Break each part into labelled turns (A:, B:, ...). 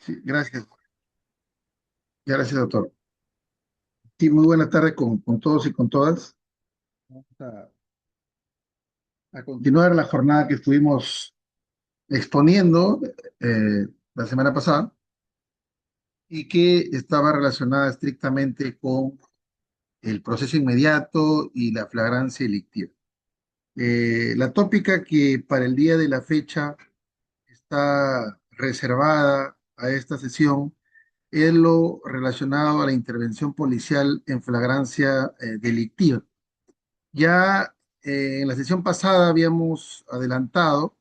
A: Sí, gracias. Gracias, doctor. Sí, muy buena tarde con todos y con todas. Vamos a continuar la jornada que estuvimos exponiendo la semana pasada y que estaba relacionada estrictamente con el proceso inmediato y la flagrancia delictiva. La tópica que para el día de la fecha está reservada a esta sesión es lo relacionado a la intervención policial en flagrancia delictiva. Ya en la sesión pasada habíamos adelantado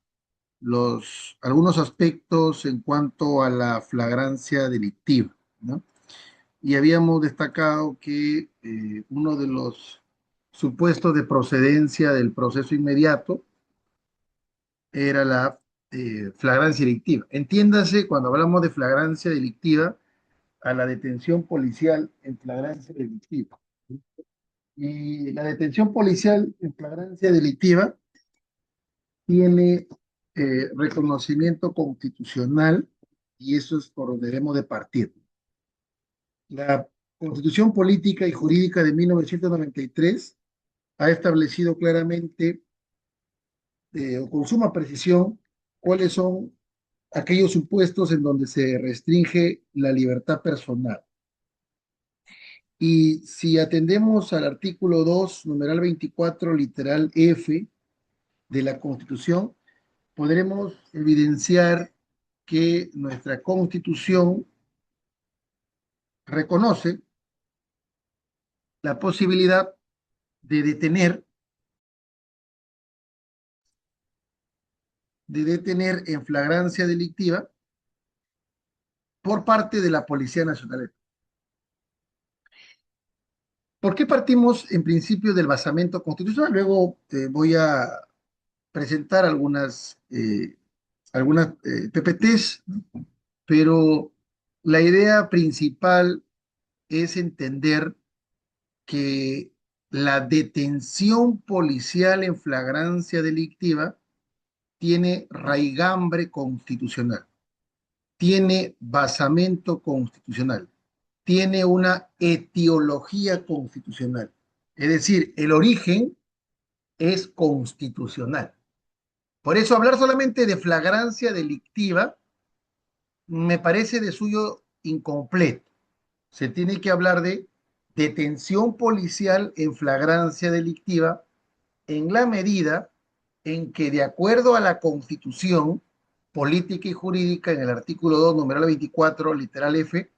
A: algunos aspectos en cuanto a la flagrancia delictiva, ¿no? Y habíamos destacado que uno de los supuestos de procedencia del proceso inmediato era la flagrancia delictiva. Entiéndase, cuando hablamos de flagrancia delictiva, a la detención policial en flagrancia delictiva. Y la detención policial en flagrancia delictiva tiene reconocimiento constitucional y eso es por donde debemos de partir. La Constitución Política y Jurídica de 1993 ha establecido claramente o con suma precisión cuáles son aquellos supuestos en donde se restringe la libertad personal. Y si atendemos al artículo 2, numeral 24, literal F de la Constitución, podremos evidenciar que nuestra Constitución reconoce la posibilidad de detener en flagrancia delictiva por parte de la Policía Nacional. ¿Por qué partimos en principio del basamento constitucional? Luego voy a presentar algunas PPTs, pero la idea principal es entender que la detención policial en flagrancia delictiva tiene raigambre constitucional, tiene basamento constitucional, tiene una etiología constitucional. Es decir, el origen es constitucional. Por eso hablar solamente de flagrancia delictiva me parece de suyo incompleto. Se tiene que hablar de detención policial en flagrancia delictiva en la medida en que, de acuerdo a la Constitución política y jurídica, en el artículo 2, numeral 24, literal F,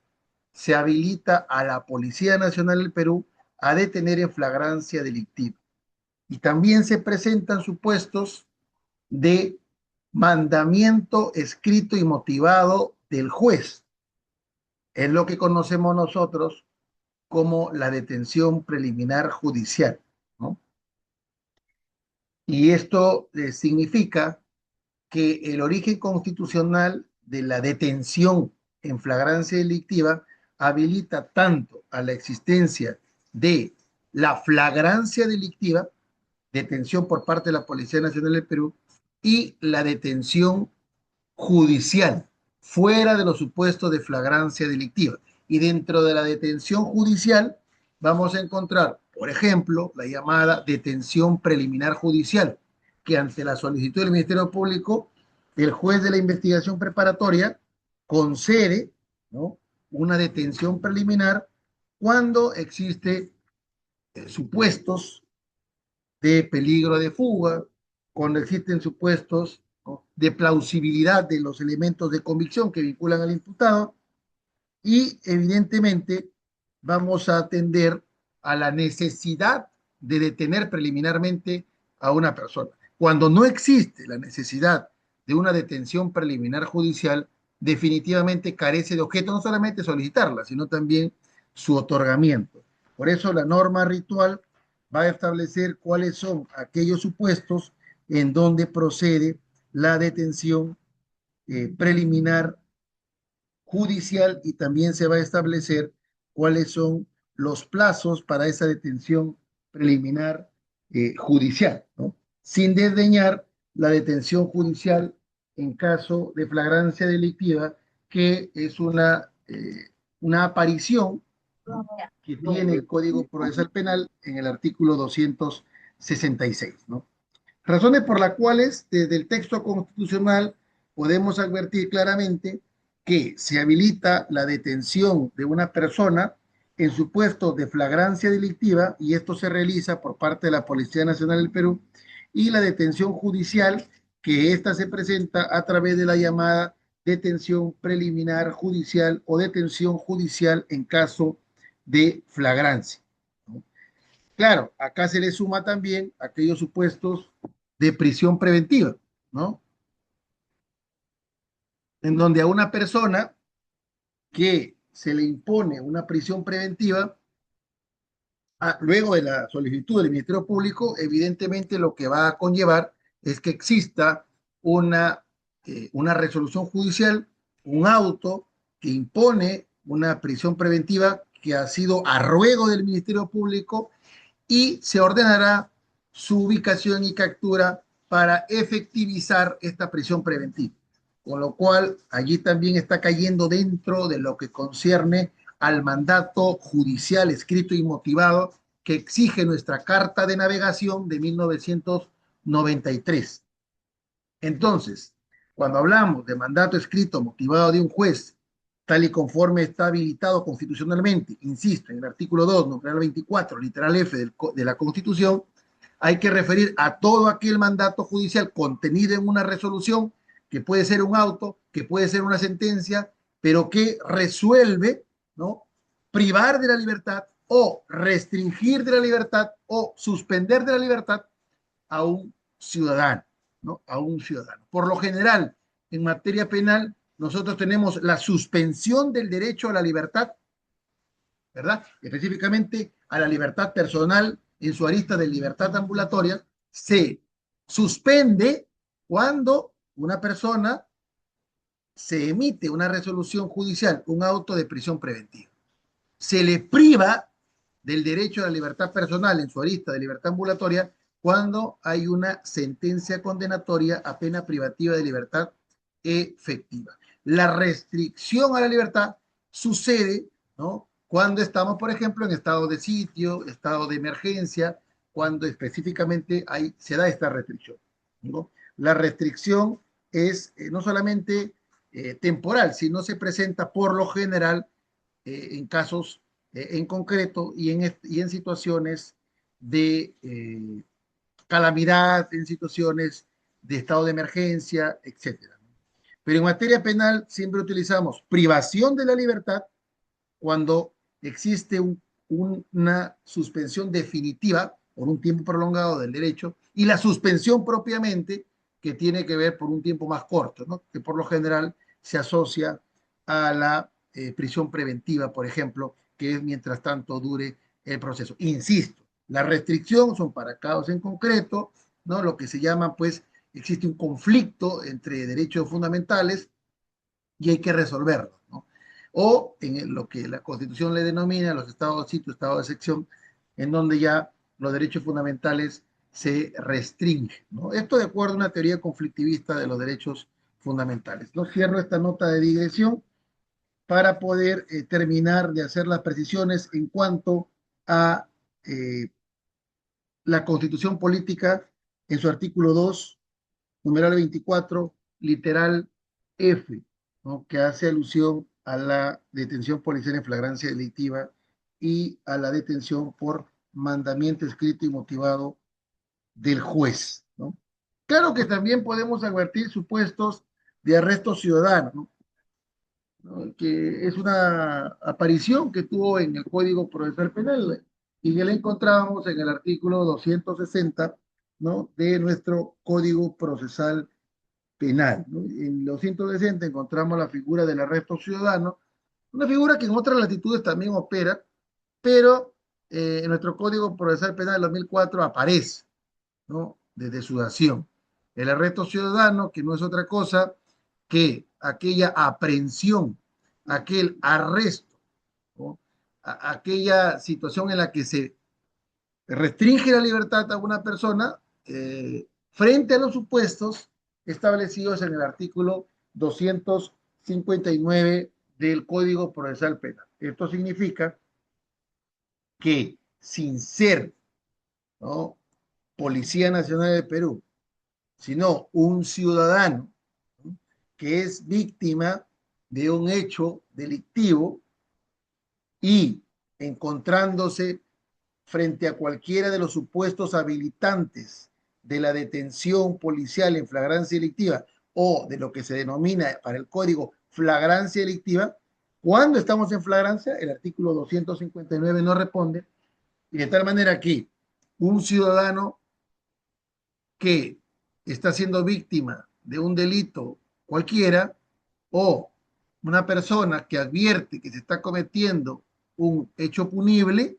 A: se habilita a la Policía Nacional del Perú a detener en flagrancia delictiva. Y también se presentan supuestos de mandamiento escrito y motivado del juez. Es lo que conocemos nosotros como la detención preliminar judicial, ¿no? Y esto significa que el origen constitucional de la detención en flagrancia delictiva habilita tanto a la existencia de la flagrancia delictiva, detención por parte de la Policía Nacional del Perú, y la detención judicial, fuera de los supuestos de flagrancia delictiva. Y dentro de la detención judicial vamos a encontrar, por ejemplo, la llamada detención preliminar judicial, que ante la solicitud del Ministerio Público, el juez de la investigación preparatoria concede, ¿no?, una detención preliminar cuando existe supuestos de peligro de fuga, cuando existen supuestos, ¿no?, de plausibilidad de los elementos de convicción que vinculan al imputado y evidentemente vamos a atender a la necesidad de detener preliminarmente a una persona. Cuando no existe la necesidad de una detención preliminar judicial, definitivamente carece de objeto no solamente solicitarla, sino también su otorgamiento. Por eso la norma ritual va a establecer cuáles son aquellos supuestos en donde procede la detención preliminar judicial y también se va a establecer cuáles son los plazos para esa detención preliminar judicial, ¿no? Sin desdeñar la detención judicial en caso de flagrancia delictiva que es una aparición, ¿no?, que tiene el Código Procesal Penal en el artículo 266, ¿no? Razones por las cuales desde el texto constitucional podemos advertir claramente que se habilita la detención de una persona en supuestos de flagrancia delictiva, y esto se realiza por parte de la Policía Nacional del Perú, y la detención judicial, que ésta se presenta a través de la llamada detención preliminar judicial o detención judicial en caso de flagrancia, ¿no? Claro, acá se le suma también aquellos supuestos de prisión preventiva, ¿no? En donde a una persona que se le impone una prisión preventiva, luego de la solicitud del Ministerio Público, evidentemente lo que va a conllevar es que exista una, una resolución judicial, un auto que impone una prisión preventiva que ha sido a ruego del Ministerio Público, y se ordenará su ubicación y captura para efectivizar esta prisión preventiva. Con lo cual, allí también está cayendo dentro de lo que concierne al mandato judicial escrito y motivado que exige nuestra Carta de Navegación de 1993. Entonces, cuando hablamos de mandato escrito motivado de un juez, tal y conforme está habilitado constitucionalmente, insisto, en el artículo 2, numeral 24, literal F de la Constitución, hay que referir a todo aquel mandato judicial contenido en una resolución, que puede ser un auto, que puede ser una sentencia, pero que resuelve, ¿no?, privar de la libertad o restringir de la libertad o suspender de la libertad a un ciudadano, ¿no? A un ciudadano. Por lo general, en materia penal, nosotros tenemos la suspensión del derecho a la libertad, ¿verdad? Específicamente a la libertad personal en su arista de libertad ambulatoria, se suspende cuando una persona se emite una resolución judicial, un auto de prisión preventiva. Se le priva del derecho a la libertad personal en su arista de libertad ambulatoria cuando hay una sentencia condenatoria a pena privativa de libertad efectiva. La restricción a la libertad sucede, ¿no?, cuando estamos, por ejemplo, en estado de sitio, estado de emergencia, cuando específicamente se da esta restricción, ¿no? La restricción es no solamente temporal, sino se presenta por lo general en casos en concreto y en situaciones de calamidad, en situaciones de estado de emergencia, etcétera. Pero en materia penal siempre utilizamos privación de la libertad cuando existe una suspensión definitiva por un tiempo prolongado del derecho, y la suspensión propiamente, que tiene que ver por un tiempo más corto, ¿no?, que por lo general se asocia a la prisión preventiva, por ejemplo, que es mientras tanto dure el proceso. Insisto, la restricción son para casos en concreto, ¿no?, lo que se llama, pues, existe un conflicto entre derechos fundamentales y hay que resolverlo, ¿no? O en lo que la Constitución le denomina los estados de sitio, estado de excepción, en donde ya los derechos fundamentales se restringen, ¿no? Esto de acuerdo a una teoría conflictivista de los derechos fundamentales. No cierro esta nota de digresión para poder terminar de hacer las precisiones en cuanto a la Constitución política en su artículo 2, numeral 24, literal F, ¿no?, que hace alusión a la detención policial en flagrancia delictiva y a la detención por mandamiento escrito y motivado del juez, ¿no? Claro que también podemos advertir supuestos de arresto ciudadano, ¿no?, que es una aparición que tuvo en el Código Procesal Penal y que la encontramos en el artículo 260, ¿no?, de nuestro Código Procesal Penal, ¿no? En los 160 encontramos la figura del arresto ciudadano, una figura que en otras latitudes también opera, pero en nuestro Código Procesal Penal del 2004 aparece, ¿no?, desde su dación. El arresto ciudadano, que no es otra cosa que aquella aprehensión, aquel arresto, ¿no?, aquella situación en la que se restringe la libertad a una persona frente a los supuestos establecidos en el artículo 259 del Código Procesal Penal. Esto significa que sin ser, ¿no?, Policía Nacional de Perú, sino un ciudadano, ¿no?, que es víctima de un hecho delictivo y encontrándose frente a cualquiera de los supuestos habilitantes de la detención policial en flagrancia delictiva o de lo que se denomina para el código flagrancia delictiva, cuando estamos en flagrancia, el artículo 259 no responde, y de tal manera que un ciudadano que está siendo víctima de un delito cualquiera o una persona que advierte que se está cometiendo un hecho punible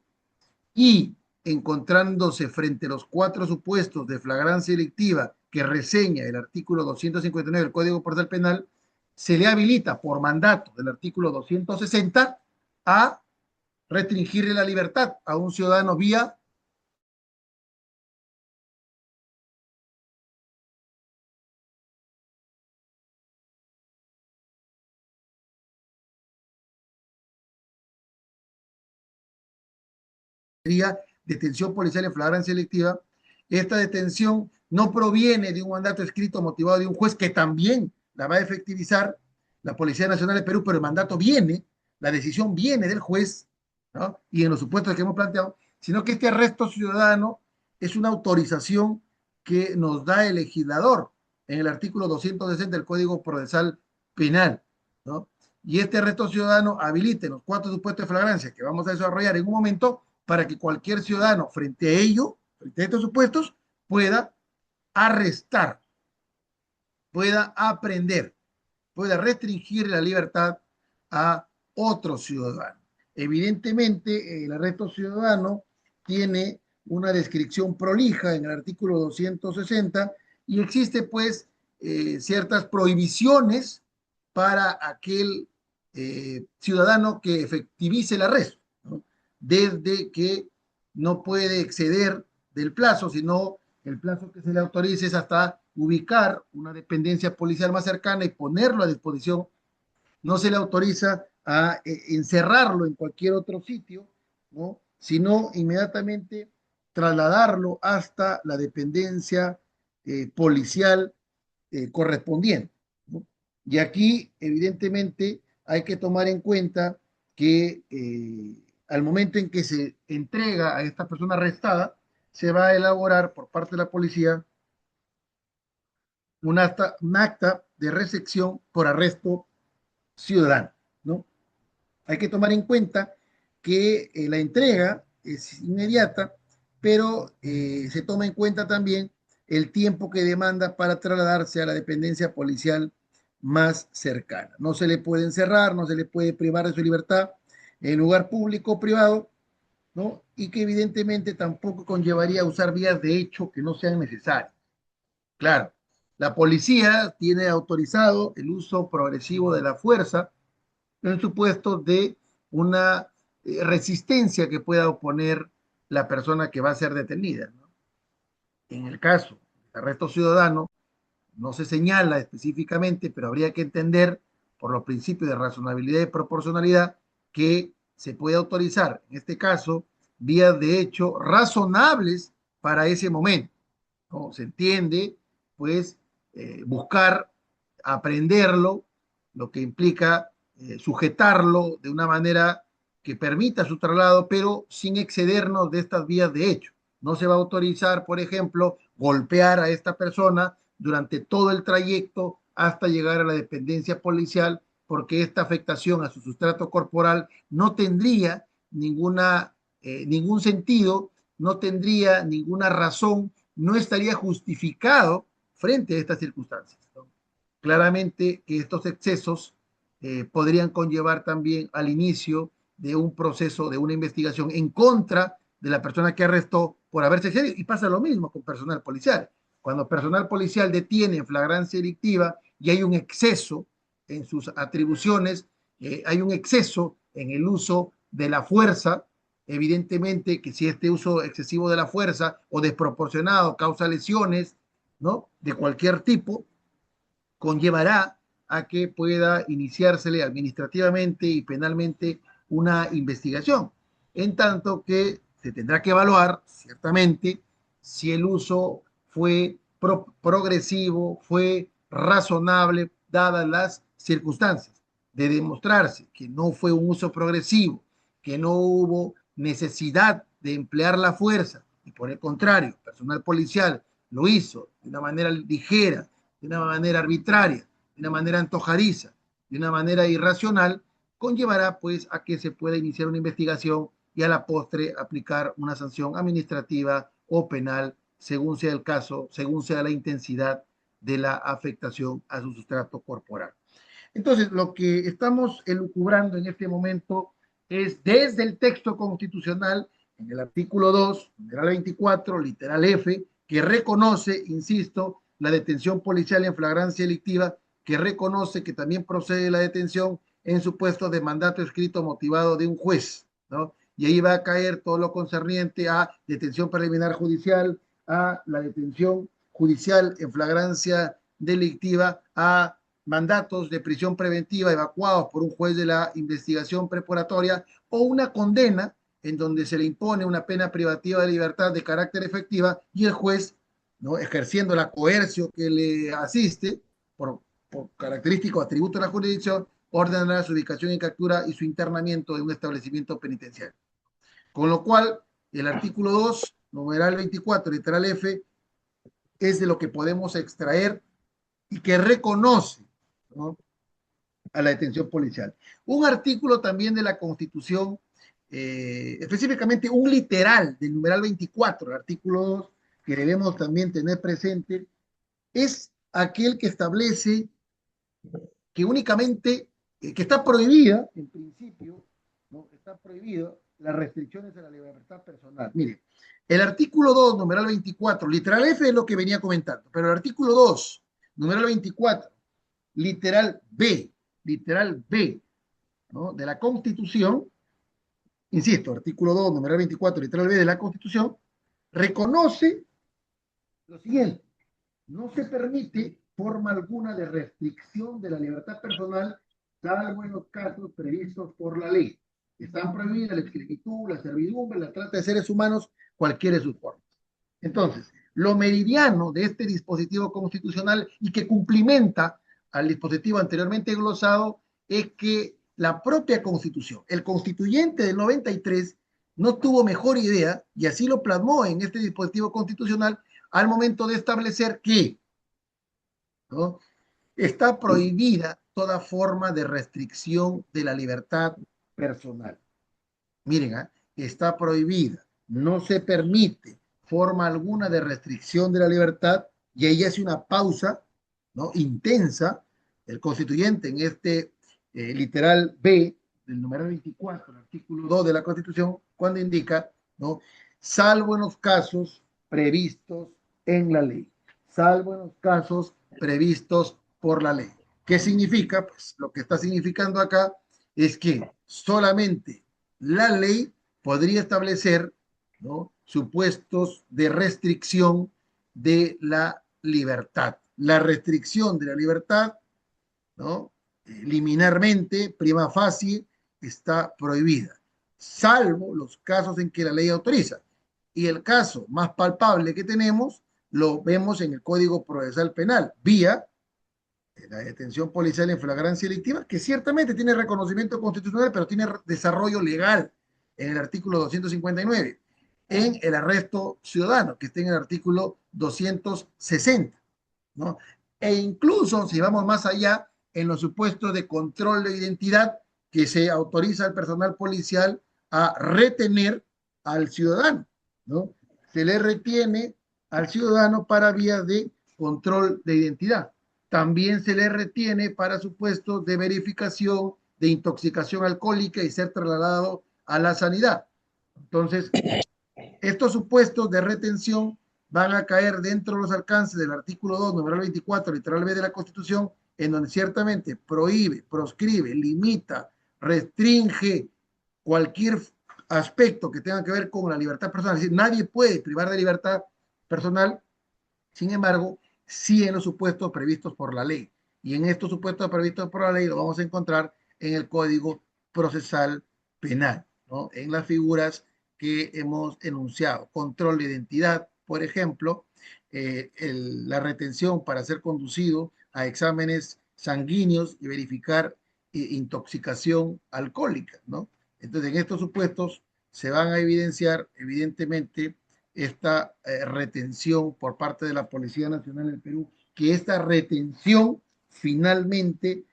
A: y encontrándose frente a los cuatro supuestos de flagrancia delictiva que reseña el artículo 259 del Código Procesal Penal, se le habilita por mandato del artículo 260 a restringirle la libertad a un ciudadano vía detención policial en flagrancia delictiva. Esta detención no proviene de un mandato escrito motivado de un juez que también la va a efectivizar la Policía Nacional de Perú, pero el mandato viene, la decisión viene del juez, ¿no?, y en los supuestos que hemos planteado, sino que este arresto ciudadano es una autorización que nos da el legislador en el artículo 260 del Código Procesal Penal, ¿no? Y este arresto ciudadano habilita en los cuatro supuestos de flagrancia que vamos a desarrollar en un momento para que cualquier ciudadano frente a ello, frente a estos supuestos, pueda arrestar, pueda aprender, pueda restringir la libertad a otro ciudadano. Evidentemente, el arresto ciudadano tiene una descripción prolija en el artículo 260 y existe pues ciertas prohibiciones para aquel ciudadano que efectivice el arresto, ¿no?, desde que no puede exceder del plazo, sino el plazo que se le autorice es hasta ubicar una dependencia policial más cercana y ponerlo a disposición. No se le autoriza a encerrarlo en cualquier otro sitio, ¿no?, sino inmediatamente trasladarlo hasta la dependencia policial correspondiente, ¿no? Y aquí, evidentemente, hay que tomar en cuenta que al momento en que se entrega a esta persona arrestada, se va a elaborar por parte de la policía un acta de recepción por arresto ciudadano, ¿no? Hay que tomar en cuenta que la entrega es inmediata, pero se toma en cuenta también el tiempo que demanda para trasladarse a la dependencia policial más cercana. No se le puede encerrar, no se le puede privar de su libertad en lugar público o privado, ¿no? Y que evidentemente tampoco conllevaría a usar vías de hecho que no sean necesarias. Claro, la policía tiene autorizado el uso progresivo de la fuerza en supuestos de una resistencia que pueda oponer la persona que va a ser detenida, ¿no? En el caso de arresto ciudadano, no se señala específicamente, pero habría que entender por los principios de razonabilidad y proporcionalidad que se puede autorizar, en este caso, vías de hecho razonables para ese momento, ¿no? Se entiende, pues, buscar aprenderlo, lo que implica sujetarlo de una manera que permita su traslado, pero sin excedernos de estas vías de hecho. No se va a autorizar, por ejemplo, golpear a esta persona durante todo el trayecto hasta llegar a la dependencia policial, porque esta afectación a su sustrato corporal no tendría ningún sentido, no tendría ninguna razón, no estaría justificado frente a estas circunstancias, ¿no? Claramente que estos excesos podrían conllevar también al inicio de un proceso, de una investigación en contra de la persona que arrestó por haberse excedido. Y pasa lo mismo con personal policial. Cuando personal policial detiene en flagrancia delictiva y hay un exceso en sus atribuciones, hay un exceso en el uso de la fuerza, evidentemente que si este uso excesivo de la fuerza o desproporcionado causa lesiones, ¿no?, de cualquier tipo, conllevará a que pueda iniciársele administrativamente y penalmente una investigación, en tanto que se tendrá que evaluar, ciertamente, si el uso fue progresivo, fue razonable, dadas las circunstancias. De demostrarse que no fue un uso progresivo, que no hubo necesidad de emplear la fuerza, y por el contrario, el personal policial lo hizo de una manera ligera, de una manera arbitraria, de una manera antojadiza, de una manera irracional, conllevará pues a que se pueda iniciar una investigación y a la postre aplicar una sanción administrativa o penal, según sea el caso, según sea la intensidad de la afectación a su sustrato corporal. Entonces, lo que estamos elucubrando en este momento es desde el texto constitucional, en el artículo 2, numeral 24, literal F, que reconoce, insisto, la detención policial en flagrancia delictiva, que reconoce que también procede la detención en supuestos de mandato escrito motivado de un juez, ¿no? Y ahí va a caer todo lo concerniente a detención preliminar judicial, a la detención judicial en flagrancia delictiva, a mandatos de prisión preventiva evacuados por un juez de la investigación preparatoria o una condena en donde se le impone una pena privativa de libertad de carácter efectiva y el juez, ¿no?, ejerciendo la coerción que le asiste por característico atributo de la jurisdicción, ordenará su ubicación y captura y su internamiento en un establecimiento penitenciario. Con lo cual, el artículo 2, numeral 24, literal F, es de lo que podemos extraer y que reconoce, ¿no?, a la detención policial. Un artículo también de la Constitución, específicamente un literal del numeral 24, el artículo 2, que debemos también tener presente, es aquel que establece que únicamente, que está prohibida, en principio, ¿no?, está prohibido las restricciones a la libertad personal. Mire, el artículo 2, numeral 24, literal F es lo que venía comentando, pero el artículo 2, numeral 24, literal B, ¿no?, de la Constitución, insisto, artículo 2, numeral 24, literal B de la Constitución, reconoce lo siguiente: no se permite forma alguna de restricción de la libertad personal, salvo en los casos previstos por la ley. Están prohibidas la esclavitud, la servidumbre, la trata de seres humanos, cualquiera de sus formas. Entonces, lo meridiano de este dispositivo constitucional y que cumplimenta al dispositivo anteriormente glosado es que la propia Constitución, el constituyente del 93, no tuvo mejor idea, y así lo plasmó en este dispositivo constitucional, al momento de establecer que, ¿no?, está prohibida toda forma de restricción de la libertad personal. Miren, está prohibida, no se permite forma alguna de restricción de la libertad, y ahí hace una pausa, ¿no?, intensa, el constituyente en este literal B del número 24, el artículo 2 de la Constitución, cuando indica, ¿no?, salvo en los casos previstos en la ley, salvo en los casos previstos por la ley. ¿Qué significa? Pues lo que está significando acá es que solamente la ley podría establecer, ¿no?, supuestos de restricción de la libertad. La restricción de la libertad, ¿no?, liminarmente, prima facie, está prohibida, salvo los casos en que la ley autoriza. Y el caso más palpable que tenemos lo vemos en el Código Procesal Penal, vía la detención policial en flagrancia delictiva, que ciertamente tiene reconocimiento constitucional, pero tiene desarrollo legal en el artículo 259, en el arresto ciudadano, que está en el artículo 260, ¿no? E incluso, si vamos más allá, en los supuestos de control de identidad, que se autoriza al personal policial a retener al ciudadano, ¿no? Se le retiene al ciudadano para vía de control de identidad. También se le retiene para supuestos de verificación de intoxicación alcohólica y ser trasladado a la sanidad. Entonces, estos supuestos de retención van a caer dentro de los alcances del artículo 2, numeral 24, literal B de la Constitución, en donde ciertamente prohíbe, proscribe, limita, restringe cualquier aspecto que tenga que ver con la libertad personal. Es decir, nadie puede privar de libertad personal, sin embargo, sí en los supuestos previstos por la ley. Y en estos supuestos previstos por la ley lo vamos a encontrar en el Código Procesal Penal, ¿no? En las figuras que hemos enunciado. Control de identidad, por ejemplo, la retención para ser conducido a exámenes sanguíneos y verificar intoxicación alcohólica, ¿no? Entonces, en estos supuestos se van a evidenciar, evidentemente, esta retención por parte de la Policía Nacional del Perú, que esta retención finalmente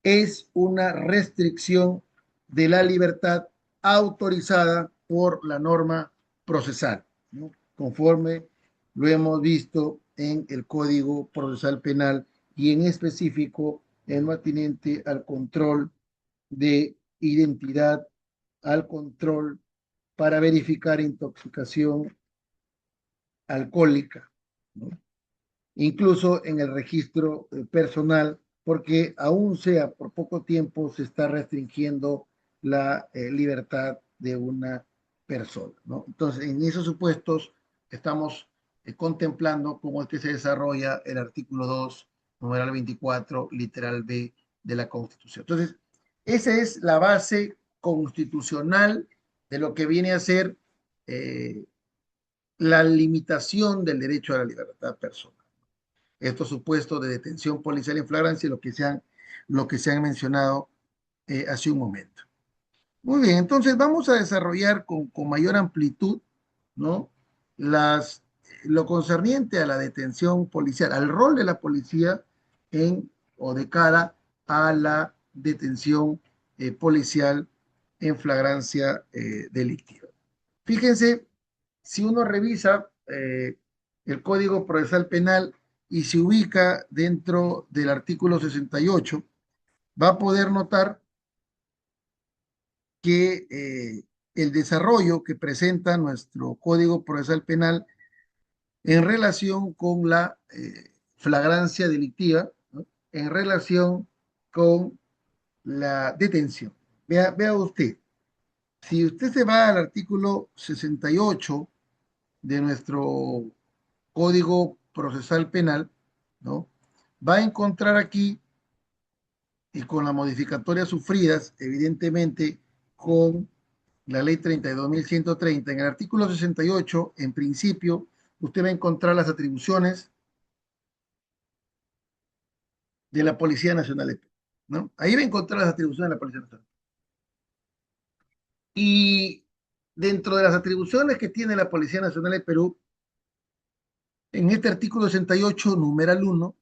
A: es una restricción de la libertad autorizada por la norma procesal, ¿no? Conforme lo hemos visto en el Código Procesal Penal y en específico en lo atinente al control de identidad, al control para verificar intoxicación alcohólica, ¿no? Incluso en el registro personal, porque aún sea por poco tiempo se está restringiendo la libertad de una persona, ¿no? Entonces, en esos supuestos estamos contemplando cómo es que se desarrolla el artículo 2, numeral 24, literal B de la Constitución. Entonces, esa es la base constitucional de lo que viene a ser eh, la limitación del derecho a la libertad personal. Estos supuestos de detención policial en flagrancia, lo que se han mencionado hace un momento. Muy bien, entonces vamos a desarrollar con mayor amplitud, ¿no? Lo concerniente a la detención policial, al rol de la policía en o de cara a la detención policial en flagrancia delictiva. Fíjense, si uno revisa el Código Procesal Penal y se ubica dentro del artículo 68, va a poder notar que el desarrollo que presenta nuestro Código Procesal Penal en relación con la flagrancia delictiva, ¿no? En relación con la detención. Vea usted, si usted se va al artículo 68 de nuestro Código Procesal Penal, ¿no? Va a encontrar aquí, y con las modificatorias sufridas, evidentemente, con la ley 32.130, en el artículo 68, en principio, usted va a encontrar las atribuciones de la Policía Nacional de Perú, ¿no? Ahí va a encontrar las atribuciones de la Policía Nacional. Y dentro de las atribuciones que tiene la Policía Nacional de Perú, en este artículo 68, numeral 1,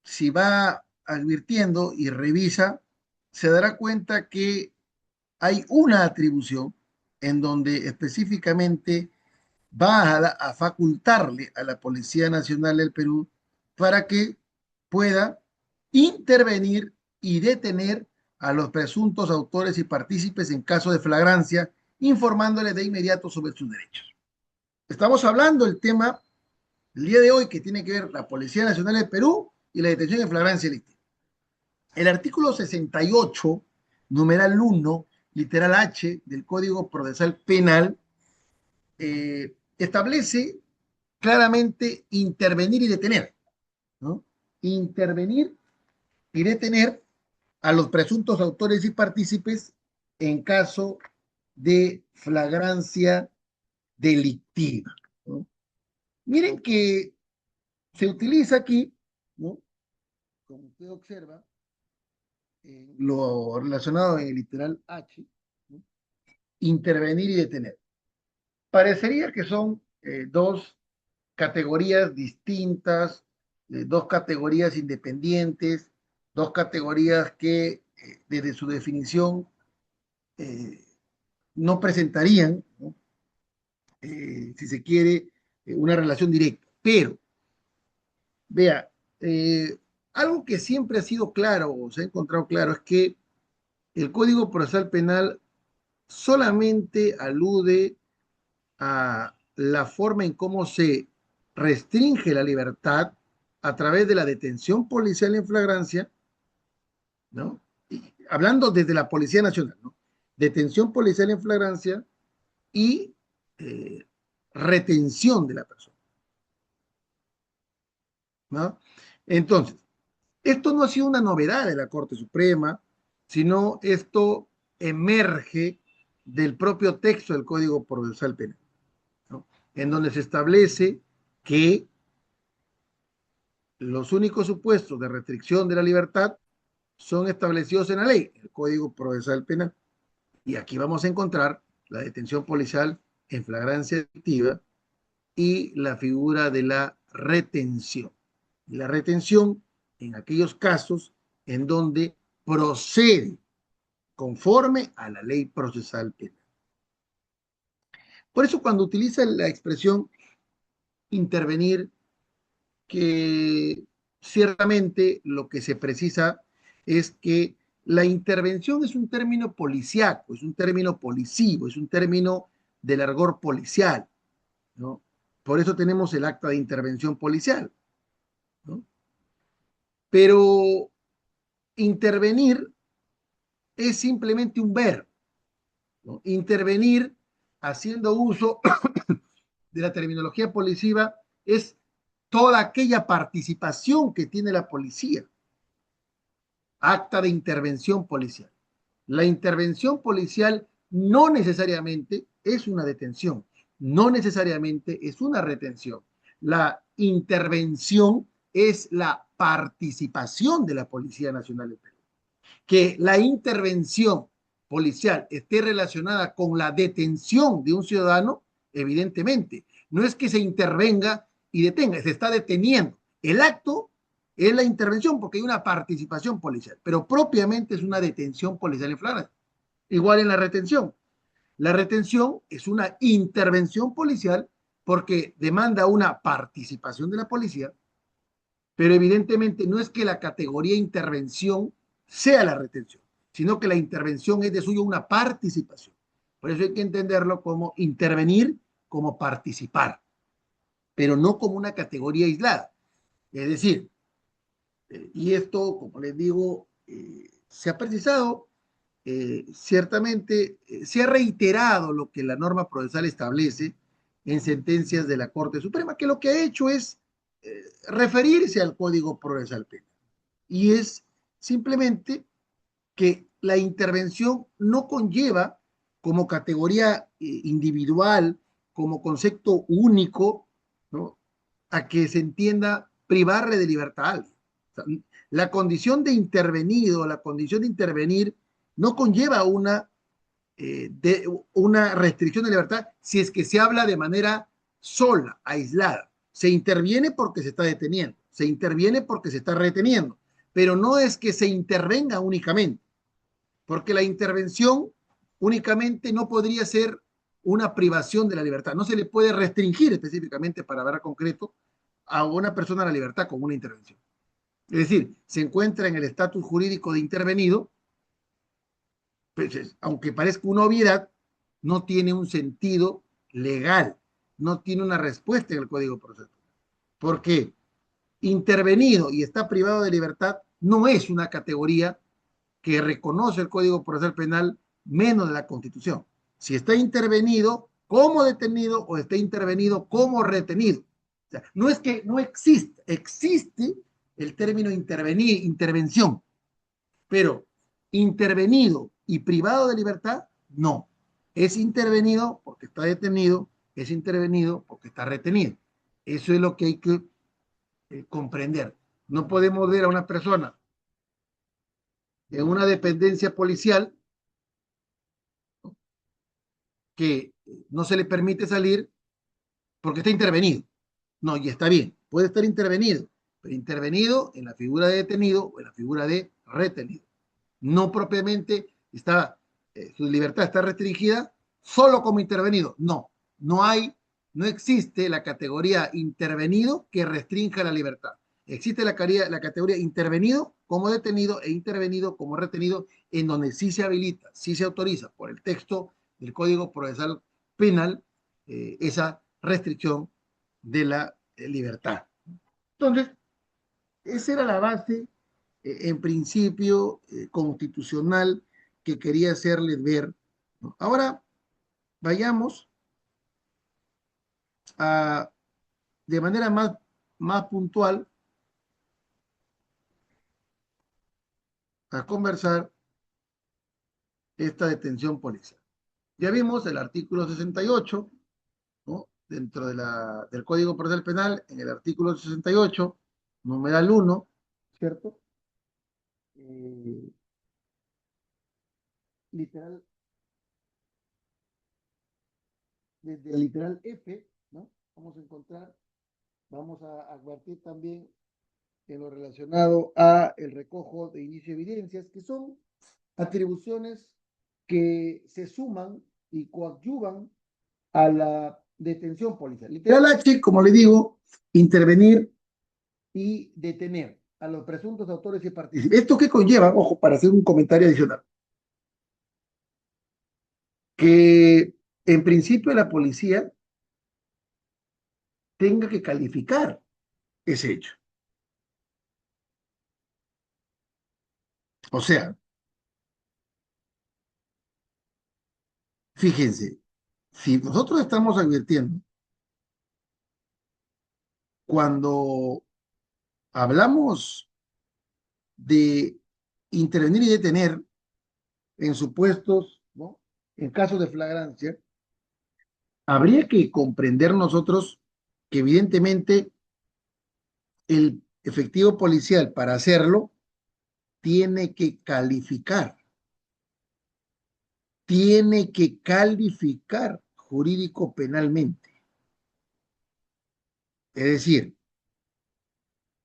A: si va advirtiendo y revisa, se dará cuenta que hay una atribución en donde específicamente va a facultarle a la Policía Nacional del Perú para que pueda intervenir y detener a los presuntos autores y partícipes en caso de flagrancia, informándoles de inmediato sobre sus derechos. Estamos hablando del tema el día de hoy que tiene que ver la Policía Nacional del Perú y la detención en flagrancia delictiva. El artículo 68, numeral 1, literal H del Código Procesal Penal, establece claramente intervenir y detener, ¿no? Intervenir y detener a los presuntos autores y partícipes en caso de flagrancia delictiva, ¿no? Miren que se utiliza aquí, ¿no? Como usted observa, lo relacionado en el literal H, ¿no? Intervenir y detener. Parecería que son dos categorías distintas, dos categorías independientes, dos categorías que desde su definición eh, no presentarían, ¿no? Si se quiere, una relación directa. Pero, vea, eh, algo que siempre ha sido claro o se ha encontrado claro es que el Código Procesal Penal solamente alude a la forma en cómo se restringe la libertad a través de la detención policial en flagrancia, ¿no? Y hablando desde la Policía Nacional, ¿no? Detención policial en flagrancia y eh, retención de la persona, ¿no? Entonces, Esto no ha sido una novedad de la Corte Suprema, sino esto emerge del propio texto del Código Procesal Penal, ¿no? En donde se establece que los únicos supuestos de restricción de la libertad son establecidos en la ley, el Código Procesal Penal. Y aquí vamos a encontrar la detención policial en flagrancia delictiva y la figura de la retención. Y la retención en aquellos casos en donde procede conforme a la ley procesal penal. Por eso cuando utiliza la expresión intervenir, que ciertamente lo que se precisa es que la intervención es un término policíaco, es un término policivo, es un término de largor policial, ¿no? Por eso tenemos el acta de intervención policial, ¿no? Pero intervenir es simplemente un verbo, ¿no? Intervenir haciendo uso de la terminología policiva es toda aquella participación que tiene la policía, acta de intervención policial. La intervención policial no necesariamente es una detención, no necesariamente es una retención. La intervención es la participación de la Policía Nacional de Perú. Que la intervención policial esté relacionada con la detención de un ciudadano, evidentemente. No es que se intervenga y detenga, se está deteniendo. El acto es la intervención porque hay una participación policial, pero propiamente es una detención policial en flagrancia. Igual en la retención. La retención es una intervención policial porque demanda una participación de la policía, pero evidentemente no es que la categoría intervención sea la retención, sino que la intervención es de suyo una participación. Por eso hay que entenderlo como intervenir, como participar, pero no como una categoría aislada. Es decir, y esto, como les digo, se ha precisado, ciertamente, se ha reiterado lo que la norma procesal establece en sentencias de la Corte Suprema, que lo que ha hecho es referirse al Código Procesal Penal. Y es simplemente que la intervención no conlleva como categoría individual, como concepto único, ¿no? A que se entienda privarle de libertad. O sea, la condición de intervenido, la condición de intervenir, no conlleva una restricción de libertad si es que se habla de manera sola, aislada. Se interviene porque se está deteniendo, se interviene porque se está reteniendo, pero no es que se intervenga únicamente, porque la intervención únicamente no podría ser una privación de la libertad, no se le puede restringir específicamente para hablar concreto a una persona la libertad con una intervención. Es decir, se encuentra en el estatus jurídico de intervenido, pues, aunque parezca una obviedad, no tiene un sentido legal, no tiene una respuesta en el Código Procesal. Porque intervenido y está privado de libertad no es una categoría que reconoce el Código Procesal Penal menos de la Constitución. Si está intervenido como detenido o está intervenido como retenido. O sea, no es que no exista, existe el término intervenir, intervención, pero intervenido y privado de libertad, no. Es intervenido porque está detenido, es intervenido porque está retenido. Eso es lo que hay que comprender. No podemos ver a una persona en una dependencia policial que no se le permite salir porque está intervenido. No, y está bien, puede estar intervenido, pero intervenido en la figura de detenido o en la figura de retenido. No propiamente está, su libertad está restringida solo como intervenido. No, no hay, no existe la categoría intervenido que restrinja la libertad. Existe la categoría intervenido como detenido e intervenido como retenido, en donde sí se habilita, sí se autoriza por el texto del Código Procesal Penal esa restricción de la libertad. Entonces, esa era la base, en principio, constitucional que quería hacerles ver, ¿no? Ahora, vayamos a, de manera más puntual a conversar esta detención policial. Ya vimos el artículo 68, ¿no? Dentro del Código Procesal Penal, en el artículo 68, numeral 1, ¿cierto? Eh, literal, desde el literal F, ¿no? Vamos a encontrar, vamos a advertir también en lo relacionado a el recojo de inicio de evidencias, que son atribuciones que se suman y coadyuvan a la detención policial. Literal H, como le digo, intervenir y detener a los presuntos autores y partícipes. ¿Esto qué conlleva? Ojo, para hacer un comentario adicional. Que en principio la policía tenga que calificar ese hecho. O sea, fíjense, si nosotros estamos advirtiendo cuando hablamos de intervenir y detener en supuestos, ¿no? En casos de flagrancia, habría que comprender nosotros que evidentemente el efectivo policial para hacerlo tiene que calificar jurídico penalmente. Es decir,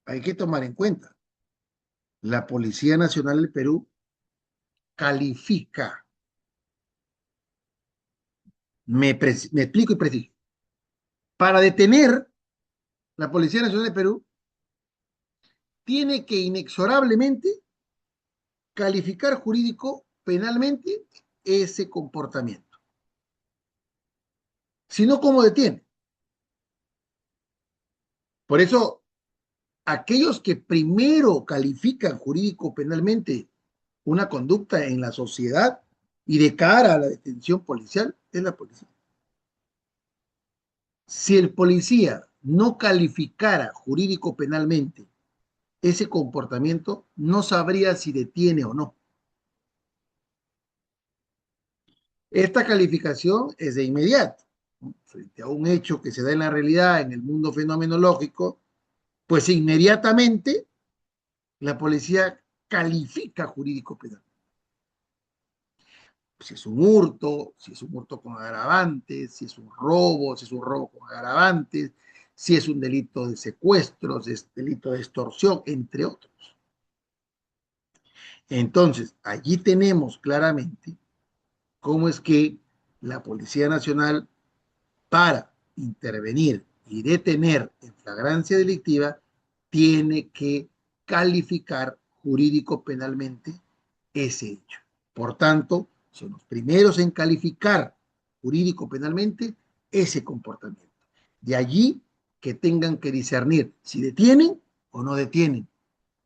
A: hay que tomar en cuenta, la Policía Nacional del Perú califica, me explico y preciso, para detener la Policía Nacional del Perú tiene que inexorablemente calificar jurídico penalmente ese comportamiento. Si no, ¿cómo detiene? Por eso, aquellos que primero califican jurídico penalmente una conducta en la sociedad y de cara a la detención policial es la policía. Si el policía no calificara jurídico penalmente ese comportamiento, no sabría si detiene o no. Esta calificación es de inmediato, ¿no? Frente a un hecho que se da en la realidad, en el mundo fenomenológico, pues inmediatamente la policía califica jurídico penal. Si es un hurto, si es un hurto con agravantes, si es un robo, si es un robo con agravantes, si es un delito de secuestro, si es delito de extorsión, entre otros. Entonces, allí tenemos claramente cómo es que la Policía Nacional, para intervenir y detener en flagrancia delictiva, tiene que calificar jurídico penalmente ese hecho. Por tanto, son los primeros en calificar jurídico penalmente ese comportamiento. De allí que tengan que discernir si detienen o no detienen,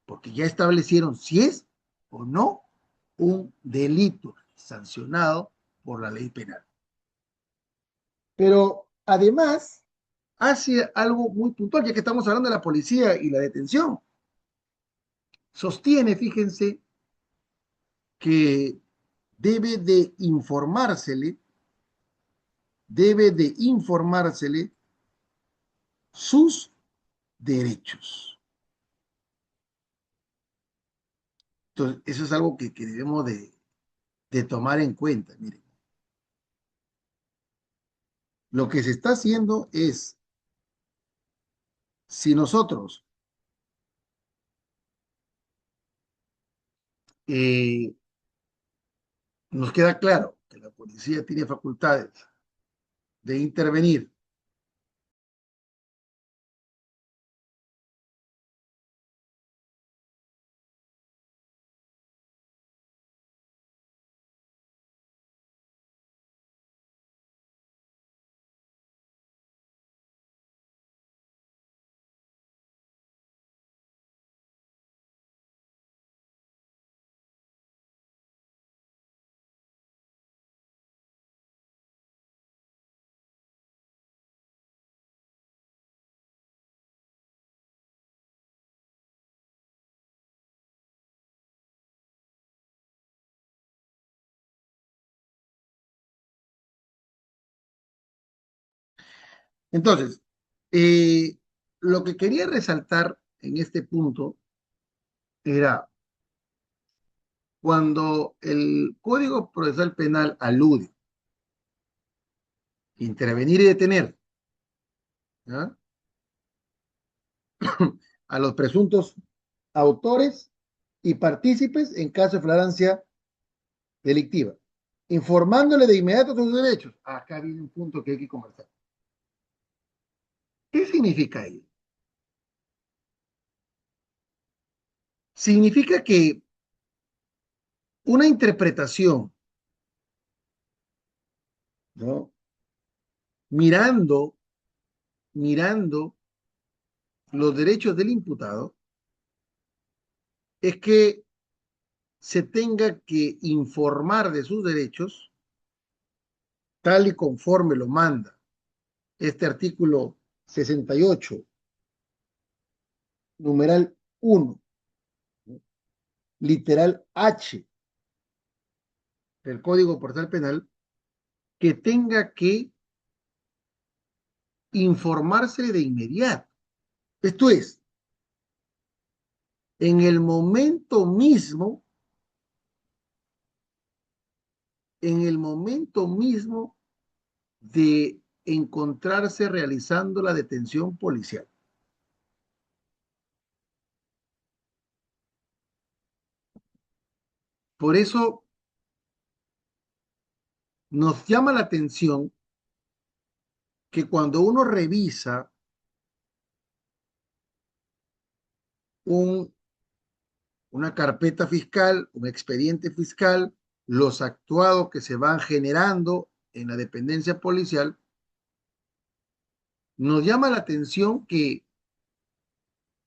A: porque ya establecieron si es o no un delito sancionado por la ley penal. Pero además hace algo muy puntual, ya que estamos hablando de la policía y la detención. Sostiene, fíjense, que debe de informársele sus derechos. Entonces, eso es algo que debemos de tomar en cuenta. Miren, lo que se está haciendo es, si nosotros eh, nos queda claro que la policía tiene facultades de intervenir Entonces, eh, lo que quería resaltar en este punto era cuando el Código Procesal Penal alude intervenir y detener, ¿ya?, a los presuntos autores y partícipes en caso de flagrancia delictiva, informándole de inmediato de sus derechos. Acá viene un punto que hay que conversar. ¿Qué significa ello? Significa que una interpretación, ¿no?, mirando, mirando los derechos del imputado, es que se tenga que informar de sus derechos tal y conforme lo manda este artículo 68, numeral 1, literal H del Código Procesal Penal, que tenga que informársele de inmediato. Esto es, en el momento mismo, en el momento mismo de encontrarse realizando la detención policial. Por eso nos llama la atención que cuando uno revisa un, una carpeta fiscal, un expediente fiscal, los actuados que se van generando en la dependencia policial, nos llama la atención que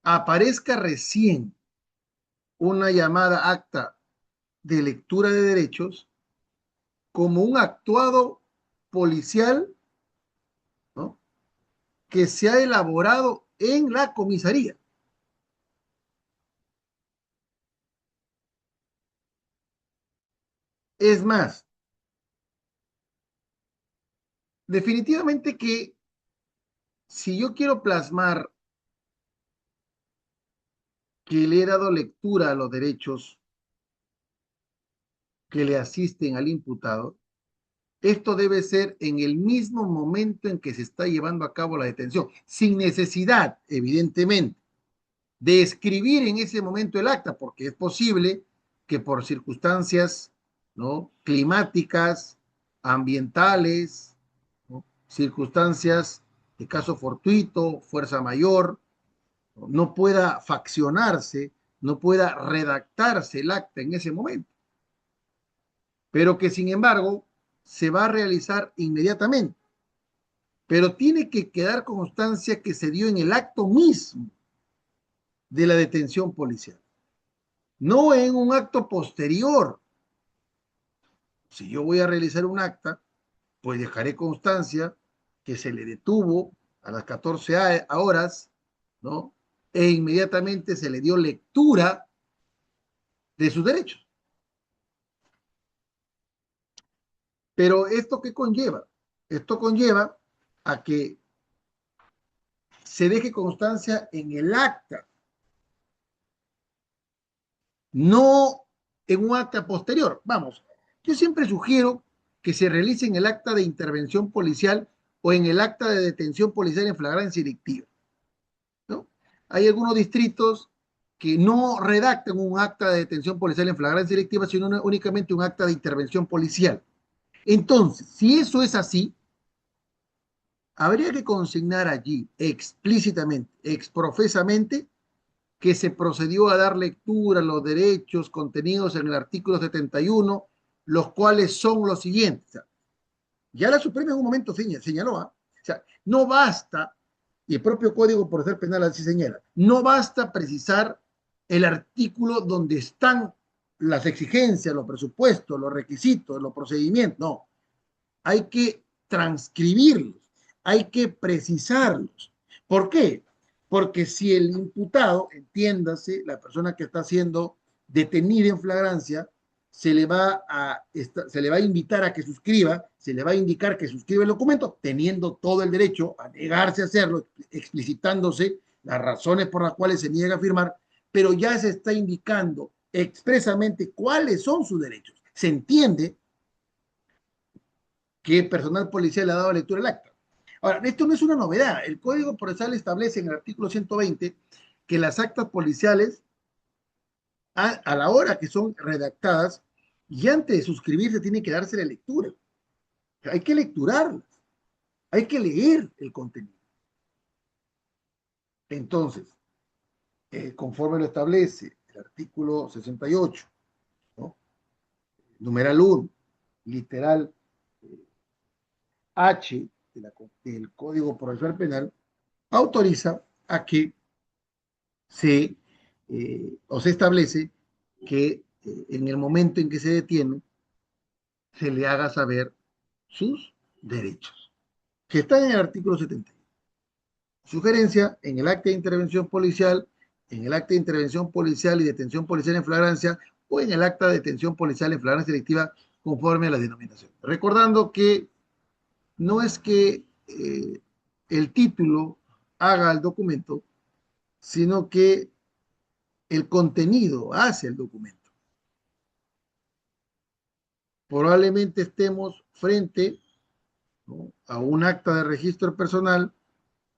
A: aparezca recién una llamada acta de lectura de derechos como un actuado policial, ¿no?, que se ha elaborado en la comisaría. Es más, definitivamente que si yo quiero plasmar que le he dado lectura a los derechos que le asisten al imputado, esto debe ser en el mismo momento en que se está llevando a cabo la detención, sin necesidad, evidentemente, de escribir en ese momento el acta, porque es posible que por circunstancias, ¿no?, climáticas, ambientales, ¿no?, circunstancias de caso fortuito, fuerza mayor, no pueda faccionarse, no pueda redactarse el acta en ese momento, pero que sin embargo se va a realizar inmediatamente. Pero tiene que quedar constancia que se dio en el acto mismo de la detención policial, no en un acto posterior. Si yo voy a realizar un acta, pues dejaré constancia que se le detuvo a las 14 horas, ¿no?, e inmediatamente se le dio lectura de sus derechos. Pero ¿esto qué conlleva? Esto conlleva a que se deje constancia en el acta, no en un acta posterior. Vamos, yo siempre sugiero que se realice en el acta de intervención policial o en el acta de detención policial en flagrancia delictiva, ¿no? Hay algunos distritos que no redactan un acta de detención policial en flagrancia delictiva, sino únicamente un acta de intervención policial. Entonces, si eso es así, habría que consignar allí explícitamente, exprofesamente, que se procedió a dar lectura a los derechos contenidos en el artículo 71, los cuales son los siguientes. O sea, ya la Suprema en un momento señaló, o sea, no basta, y el propio Código Procesal Penal así señala, no basta precisar el artículo donde están las exigencias, los presupuestos, los requisitos, los procedimientos, no, hay que transcribirlos, hay que precisarlos. ¿Por qué? Porque si el imputado, entiéndase, la persona que está siendo detenida en flagrancia, se le va a invitar a que suscriba, se le va a indicar que suscriba el documento, teniendo todo el derecho a negarse a hacerlo, explicitándose las razones por las cuales se niega a firmar, pero ya se está indicando expresamente cuáles son sus derechos. Se entiende que el personal policial le ha dado lectura al acta. Ahora, esto no es una novedad. El Código Procesal establece en el artículo 120 que las actas policiales, a la hora que son redactadas, y antes de suscribirse tiene que darse la lectura. Hay que lecturarlas, hay que leer el contenido. Entonces, conforme lo establece el artículo 68, ¿no? Numeral 1, literal H del Código Procesal Penal, autoriza a que se establece que en el momento en que se detiene, se le haga saber sus derechos, que están en el artículo 70. Sugerencia, en el acta de intervención policial, en el acta de intervención policial y detención policial en flagrancia, o en el acta de detención policial en flagrancia delictiva, conforme a la denominación. Recordando que no es que el título haga el documento, sino que el contenido hace el documento. Probablemente estemos frente, ¿no?, a un acta de registro personal,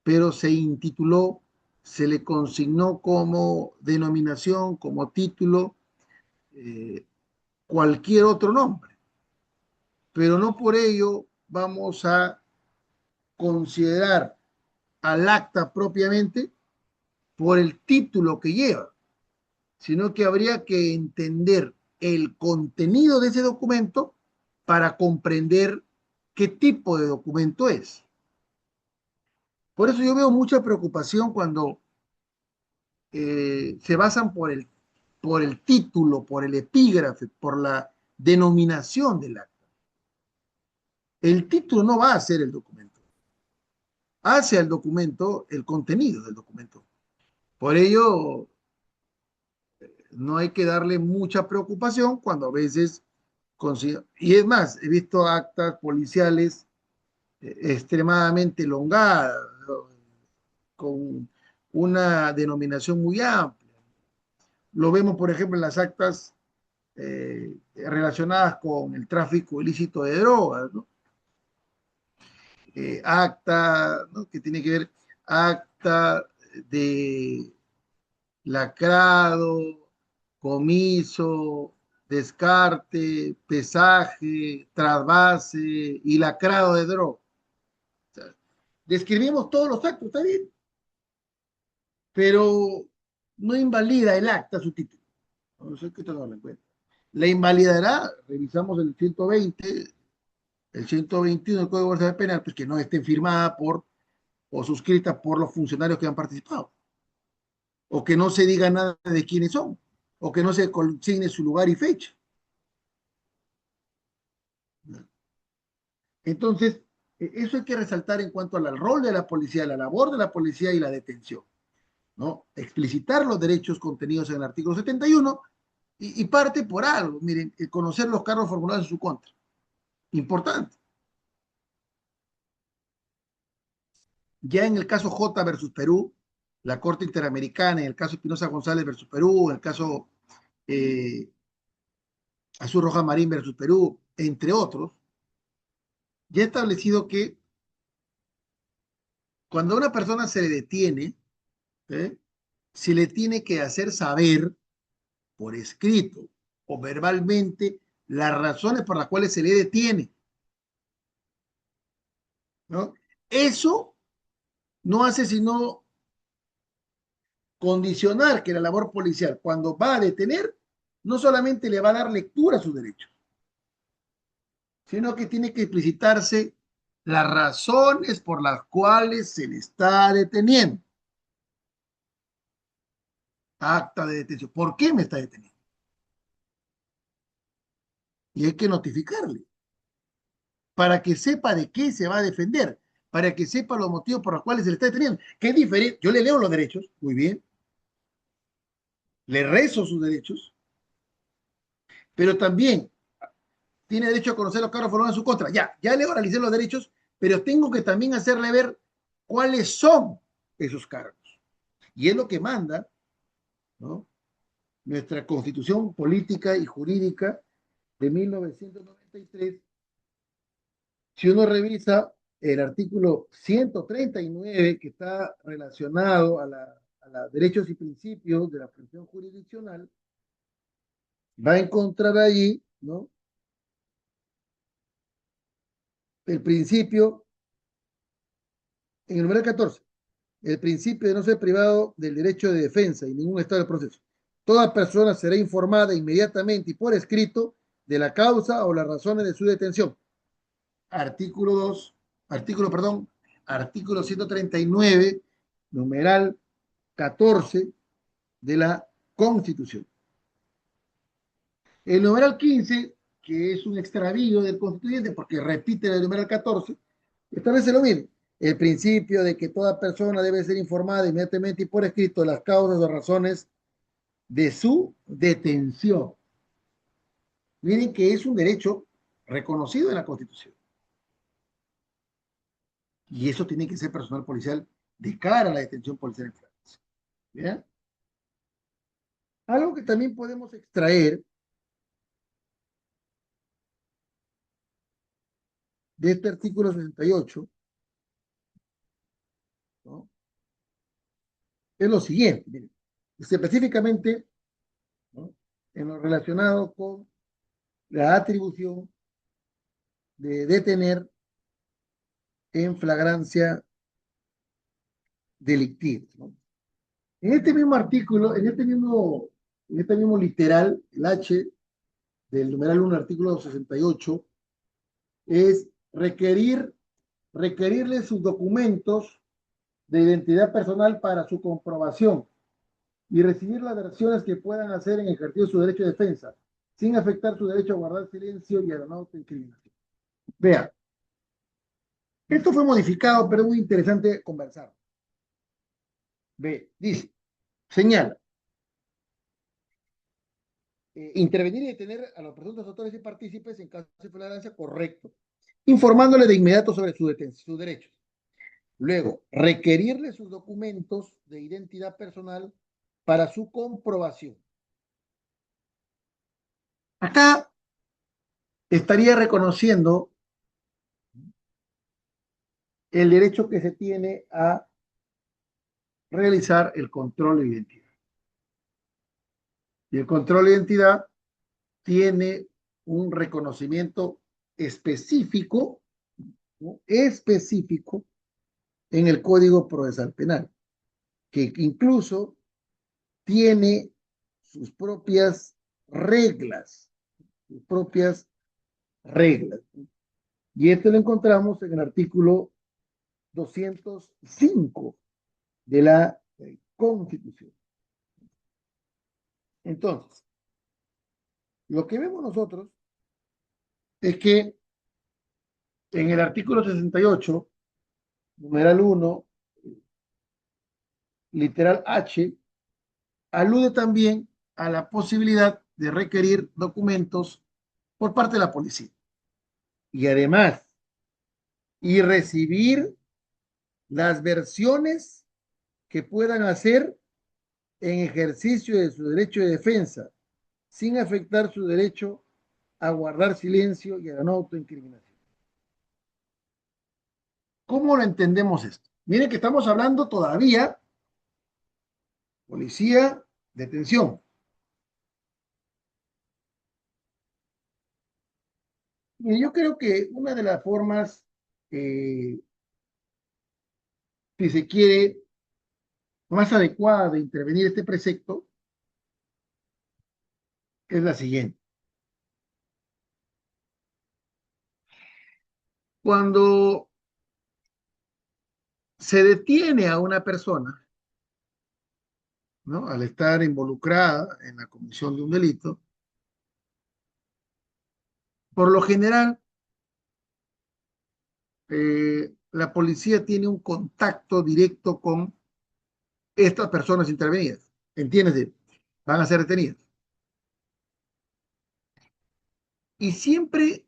A: pero se intituló, se le consignó como denominación, como título, eh, cualquier otro nombre. Pero no por ello vamos a considerar al acta propiamente por el título que lleva, sino que habría que entender el contenido de ese documento para comprender qué tipo de documento es. Por eso yo veo mucha preocupación cuando se basan por el título, por el epígrafe, por la denominación del acta. El título no va a ser el documento, hace al documento el contenido del documento. Por ello, no hay que darle mucha preocupación cuando a veces y es más, he visto actas policiales extremadamente elongadas, ¿no?, con una denominación muy amplia. Lo vemos, por ejemplo, en las actas relacionadas con el tráfico ilícito de drogas, ¿no? Acta, ¿no?, que tiene que ver acta de lacrado, comiso, descarte, pesaje, trasvase y lacrado de droga. O sea, describimos todos los actos, está bien, pero no invalida el acta su título. No sé qué tomarlo en cuenta. La invalidará, revisamos el 120, el 121 del Código Procesal Penal, pues que no estén firmada por o suscrita por los funcionarios que han participado, o que no se diga nada de quiénes son, o que no se consigne su lugar y fecha. Entonces, eso hay que resaltar en cuanto al rol de la policía, la labor de la policía y la detención, ¿no? Explicitar los derechos contenidos en el artículo 71 y parte por algo, miren, conocer los cargos formulados en su contra. Importante. Ya en el caso J versus Perú, la Corte Interamericana, en el caso Espinosa González versus Perú, en el caso eh, Azul Roja Marín versus Perú, entre otros, ya ha establecido que cuando a una persona se le detiene, ¿eh?, se le tiene que hacer saber por escrito o verbalmente las razones por las cuales se le detiene, ¿no? Eso no hace sino condicionar que la labor policial, cuando va a detener, no solamente le va a dar lectura a sus derechos, sino que tiene que explicitarse las razones por las cuales se le está deteniendo. Acta de detención. ¿Por qué me está deteniendo? Y hay que notificarle para que sepa de qué se va a defender, para que sepa los motivos por los cuales se le está deteniendo. ¿Qué es diferente? Yo le leo los derechos, muy bien, le rezo sus derechos, pero también tiene derecho a conocer los cargos formales en su contra. Ya le oralicé los derechos, pero tengo que también hacerle ver cuáles son esos cargos. Y es lo que manda, ¿no?, nuestra Constitución Política y Jurídica de 1993. Si uno revisa el artículo 139, que está relacionado a derechos y principios de la función jurisdiccional, va a encontrar allí, ¿no?, el principio, en el numeral 14, el principio de no ser privado del derecho de defensa y ningún estado del proceso. Toda persona será informada inmediatamente y por escrito de la causa o las razones de su detención. Artículo 2, artículo 139, numeral 14 de la Constitución. El numeral 15, que es un extravío del constituyente porque repite el numeral 14, establece lo mismo. El principio de que toda persona debe ser informada inmediatamente y por escrito de las causas o razones de su detención. Miren que es un derecho reconocido en la Constitución. Y eso tiene que ser personal policial de cara a la detención policial en Francia. ¿Bien? Algo que también podemos extraer de este artículo 68, ¿no?, es lo siguiente. Miren, específicamente, ¿no?, en lo relacionado con la atribución de detener en flagrancia delictiva, ¿no? En este mismo artículo, en este mismo literal, el H del numeral 1, artículo 68, es requerirle sus documentos de identidad personal para su comprobación y recibir las versiones que puedan hacer en ejercicio de su derecho de defensa, sin afectar su derecho a guardar silencio y a la no autoincriminación. Vea, esto fue modificado, pero es muy interesante conversar. Ve, dice, señala, intervenir y detener a los presuntos autores y partícipes en caso de flagrancia, correcto, informándole de inmediato sobre sus derechos. Luego, requerirle sus documentos de identidad personal para su comprobación. Acá estaría reconociendo el derecho que se tiene a realizar el control de identidad. Y el control de identidad tiene un reconocimiento específico, ¿no?, específico en el Código Procesal Penal, que incluso tiene sus propias reglas, sus propias reglas. Y esto lo encontramos en el artículo 205 de la Constitución. Entonces, lo que vemos nosotros es que en el artículo 68, numeral 1, literal H, alude también a la posibilidad de requerir documentos por parte de la policía. Y además, y recibir las versiones que puedan hacer en ejercicio de su derecho de defensa, sin afectar su derecho a guardar silencio y a la no autoincriminación. ¿Cómo lo entendemos esto? Miren que estamos hablando todavía policía, detención. Y yo creo que una de las formas, si se quiere, más adecuada de intervenir este precepto es la siguiente. Cuando se detiene a una persona, ¿no?, al estar involucrada en la comisión de un delito, por lo general, la policía tiene un contacto directo con estas personas intervenidas. ¿Entiendes? Van a ser detenidas. y siempre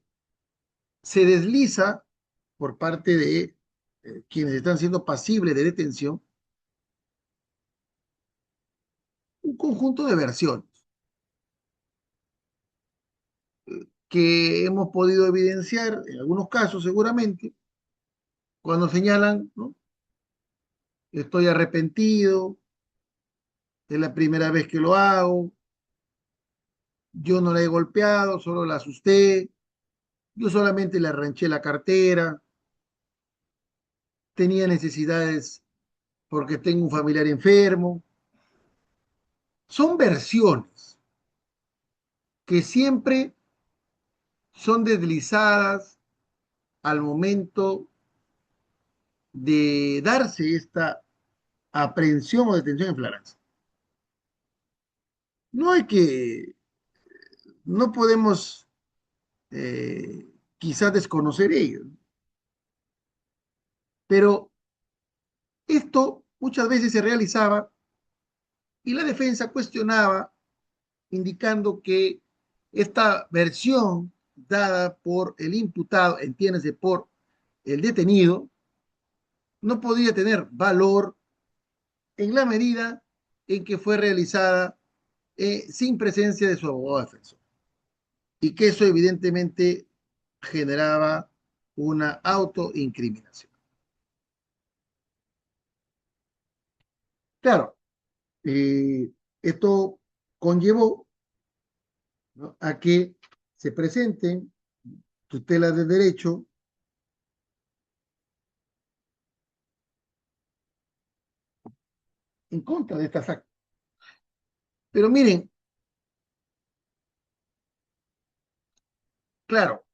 A: se desliza por parte de quienes están siendo pasibles de detención un conjunto de versiones que hemos podido evidenciar en algunos casos seguramente cuando señalan, ¿no? Estoy arrepentido, es la primera vez que lo hago, yo no la he golpeado, solo la asusté, yo solamente le arranché la cartera, tenía necesidades porque tengo un familiar enfermo. Son versiones que siempre son deslizadas al momento de darse esta aprehensión o detención en flagrancia. No hay que, no podemos quizás desconocer ello, pero esto muchas veces se realizaba y la defensa cuestionaba indicando que esta versión dada por el imputado, entiéndase por el detenido, no podía tener valor en la medida en que fue realizada sin presencia de su abogado defensor. Y que eso evidentemente generaba una autoincriminación. Claro, eh, esto conllevó, ¿no?, a que se presenten tutelas de derecho en contra de estas actas. Pero miren, claro,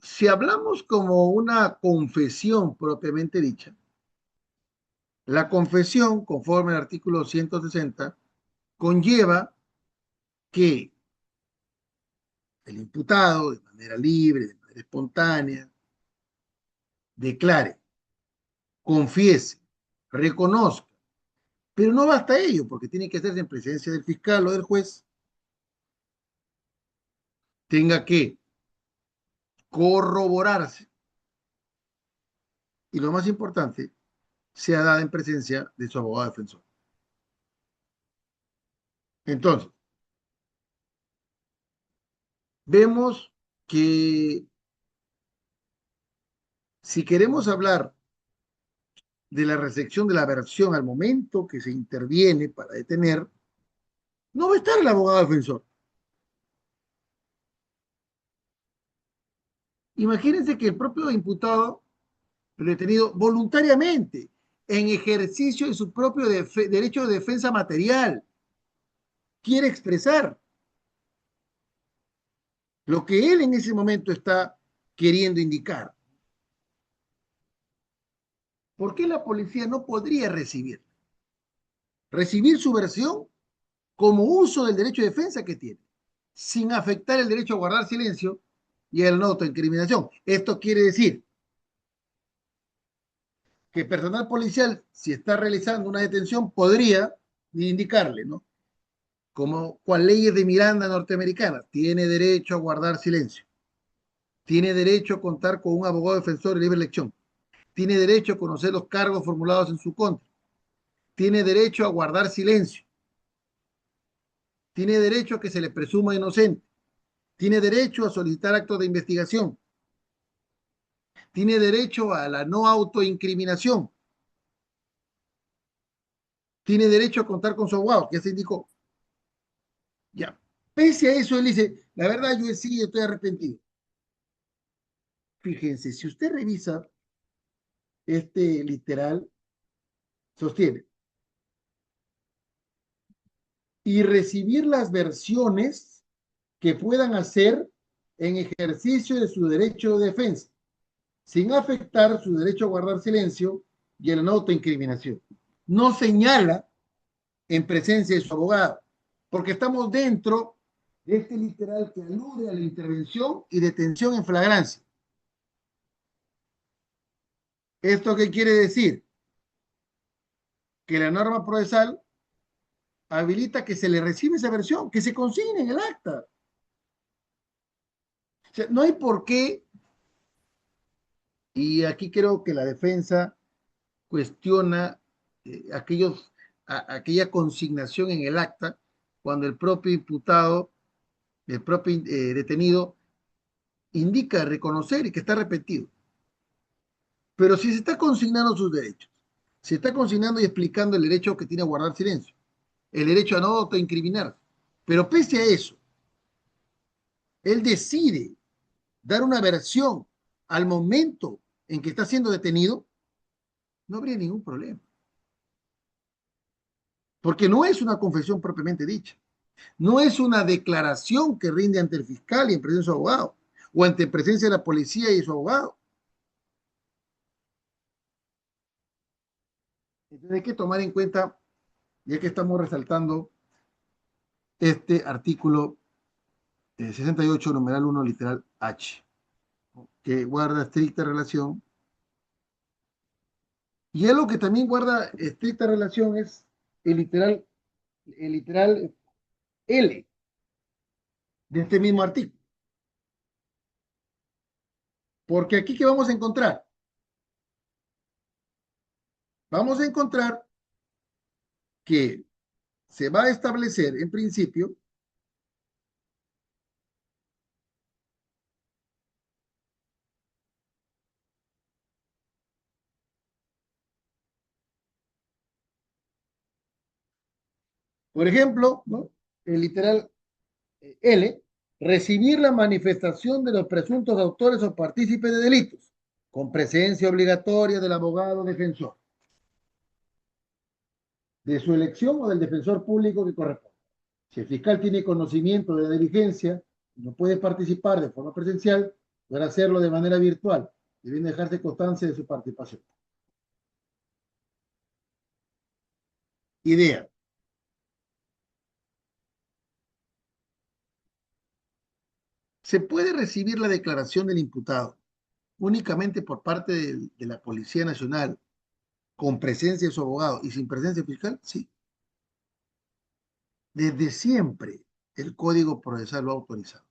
A: si hablamos como una confesión propiamente dicha, la confesión, conforme al artículo 160, conlleva que el imputado, de manera libre, de manera espontánea, declare, confiese, reconozca, pero no basta ello, porque tiene que hacerse en presencia del fiscal o del juez, tenga que corroborarse y lo más importante, sea dada en presencia de su abogado defensor. Entonces, vemos que si queremos hablar de la recepción de la versión al momento que se interviene para detener, no va a estar el abogado defensor. Imagínense que el propio imputado, el detenido, voluntariamente, en ejercicio de su propio derecho de defensa material, quiere expresar lo que él en ese momento está queriendo indicar. ¿Por qué la policía no podría recibir su versión como uso del derecho de defensa que tiene, sin afectar el derecho a guardar silencio y el no autoincriminación? Esto quiere decir que personal policial, si está realizando una detención, podría indicarle, ¿no? Como cual leyes de Miranda norteamericana, tiene derecho a guardar silencio, tiene derecho a contar con un abogado defensor de libre elección, tiene derecho a conocer los cargos formulados en su contra, tiene derecho a guardar silencio, tiene derecho a que se le presuma inocente, tiene derecho a solicitar actos de investigación, tiene derecho a la no autoincriminación, tiene derecho a contar con su abogado, que se indicó. Ya. Pese a eso, él dice, la verdad, yo sí estoy arrepentido. Fíjense, si usted revisa este literal, sostiene, y recibir las versiones que puedan hacer en ejercicio de su derecho de defensa, sin afectar su derecho a guardar silencio y a la no autoincriminación. No señala en presencia de su abogado, porque estamos dentro de este literal que alude a la intervención y detención en flagrancia. ¿Esto qué quiere decir? Que la norma procesal habilita que se le reciba esa versión, que se consigne en el acta. O sea, no hay por qué, y aquí creo que la defensa cuestiona aquella consignación en el acta cuando el propio imputado, el propio detenido, indica reconocer y que está arrepentido. Pero si se está consignando sus derechos, se está consignando y explicando el derecho que tiene a guardar silencio, el derecho a no autoincriminar. Pero pese a eso, él decide dar una versión al momento en que está siendo detenido, no habría ningún problema. Porque no es una confesión propiamente dicha. No es una declaración que rinde ante el fiscal y en presencia de su abogado, o ante presencia de la policía y su abogado. Entonces hay que tomar en cuenta, ya que estamos resaltando este artículo 68, numeral 1, literal H, que guarda estricta relación. Y algo que también guarda estricta relación es el literal L de este mismo artículo. Porque aquí, ¿qué vamos a encontrar? Vamos a encontrar que se va a establecer en principio, por ejemplo, ¿no? El literal L, recibir la manifestación de los presuntos autores o partícipes de delitos, con presencia obligatoria del abogado defensor, de su elección o del defensor público que corresponde. Si el fiscal tiene conocimiento de la diligencia y no puede participar de forma presencial, podrá hacerlo de manera virtual, debiendo dejarse constancia de su participación. Idea. Se puede recibir la declaración del imputado únicamente por parte de la Policía Nacional, con presencia de su abogado y sin presencia fiscal, sí. Desde siempre el Código Procesal lo ha autorizado.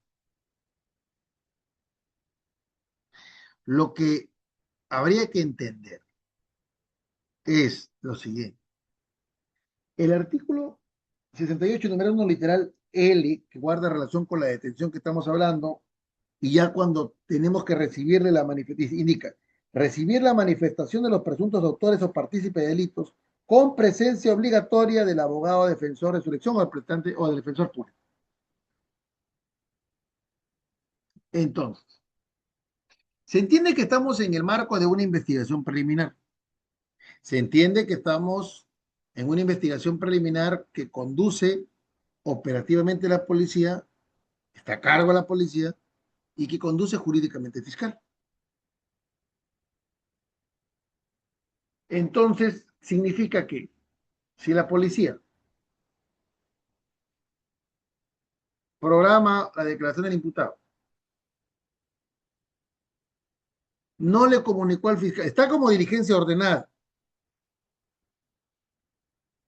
A: Lo que habría que entender es lo siguiente. El artículo 68, numeral 1, literal L, que guarda relación con la detención que estamos hablando, y ya cuando tenemos que recibirle la manifestación, indica, recibir la manifestación de los presuntos autores o partícipes de delitos con presencia obligatoria del abogado defensor de su elección o del prestante o del defensor público. Entonces, se entiende que estamos en el marco de una investigación preliminar. Se entiende que estamos en una investigación preliminar que conduce operativamente la policía, está a cargo de la policía y que conduce jurídicamente el fiscal. Entonces, significa que si la policía programa la declaración del imputado, no le comunicó al fiscal, está como diligencia ordenada,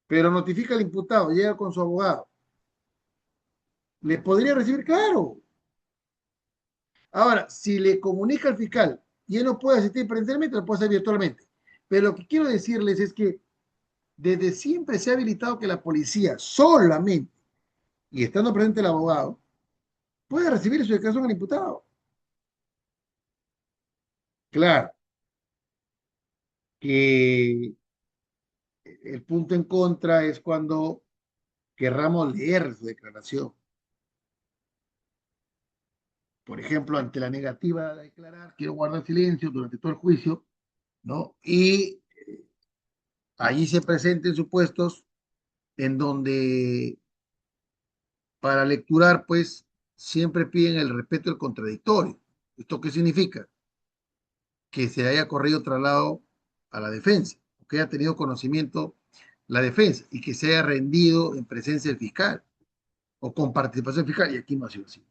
A: pero notifica al imputado, llega con su abogado, le podría recibir, claro. Ahora, si le comunica al fiscal y él no puede asistir presencialmente, lo puede hacer virtualmente. Pero lo que quiero decirles es que desde siempre se ha habilitado que la policía solamente, y estando presente el abogado, puede recibir su declaración al imputado. Claro, que el punto en contra es cuando querramos leer su declaración. Por ejemplo, ante la negativa a declarar, quiero guardar silencio durante todo el juicio, ¿no? Y allí se presenten supuestos en donde para lecturar, pues, siempre piden el respeto del contradictorio. ¿Esto qué significa? Que se haya corrido traslado a la defensa, que haya tenido conocimiento la defensa y que se haya rendido en presencia del fiscal o con participación fiscal, y aquí no ha sido así.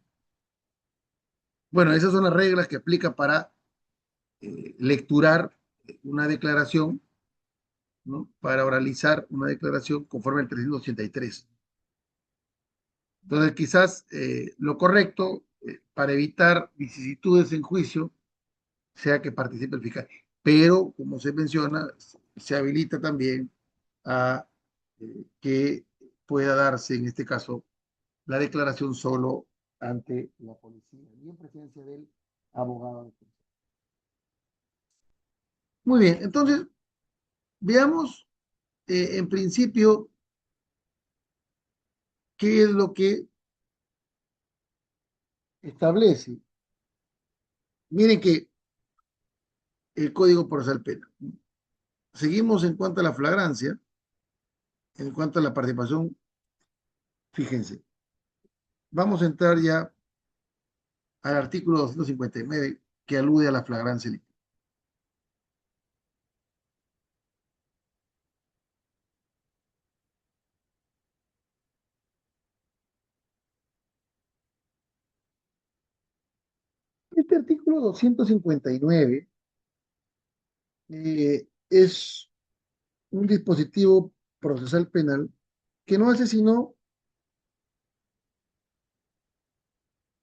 A: Bueno, esas son las reglas que aplica para lecturar una declaración, ¿no? Para oralizar una declaración conforme al 383. Entonces, quizás lo correcto para evitar vicisitudes en juicio, sea que participe el fiscal. Pero, como se menciona, se habilita también a que pueda darse, en este caso, la declaración solo ante la policía y en presencia del abogado. Muy bien, entonces veamos en principio qué es lo que establece. Miren que el Código Procesal Penal. Seguimos en cuanto a la flagrancia, en cuanto a la participación, fíjense, vamos a entrar ya al artículo 259 que alude a la flagrancia delictiva. Este artículo 259 es un dispositivo procesal penal que no hace sino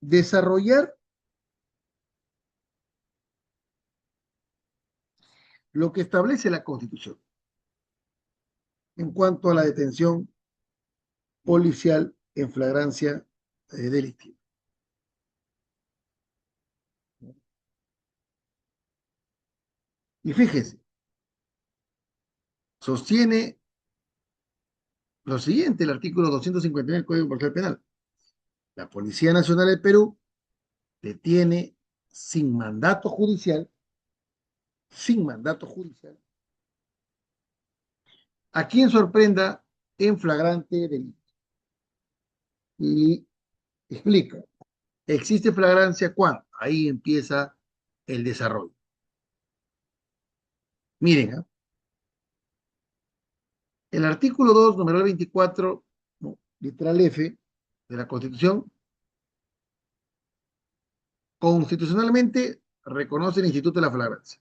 A: desarrollar lo que establece la Constitución en cuanto a la detención policial en flagrancia delictiva. Y fíjese, sostiene lo siguiente, el artículo 259 del Código Procesal Penal. La Policía Nacional del Perú detiene sin mandato judicial, a quien sorprenda en flagrante delito. Y explica, existe flagrancia cuando ahí empieza el desarrollo. Miren, ¿eh? El artículo 2, numeral 24, no, literal F de la Constitución, constitucionalmente reconoce el Instituto de la Flagrancia.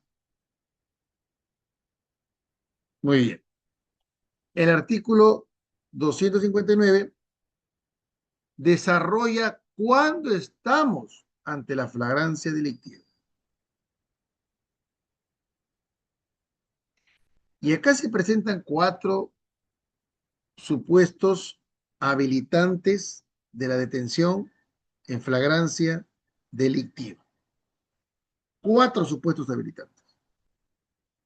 A: Muy bien. El artículo 259 desarrolla cuando estamos ante la flagrancia delictiva. Y acá se presentan cuatro supuestos habilitantes de la detención en flagrancia delictiva. Cuatro supuestos habilitantes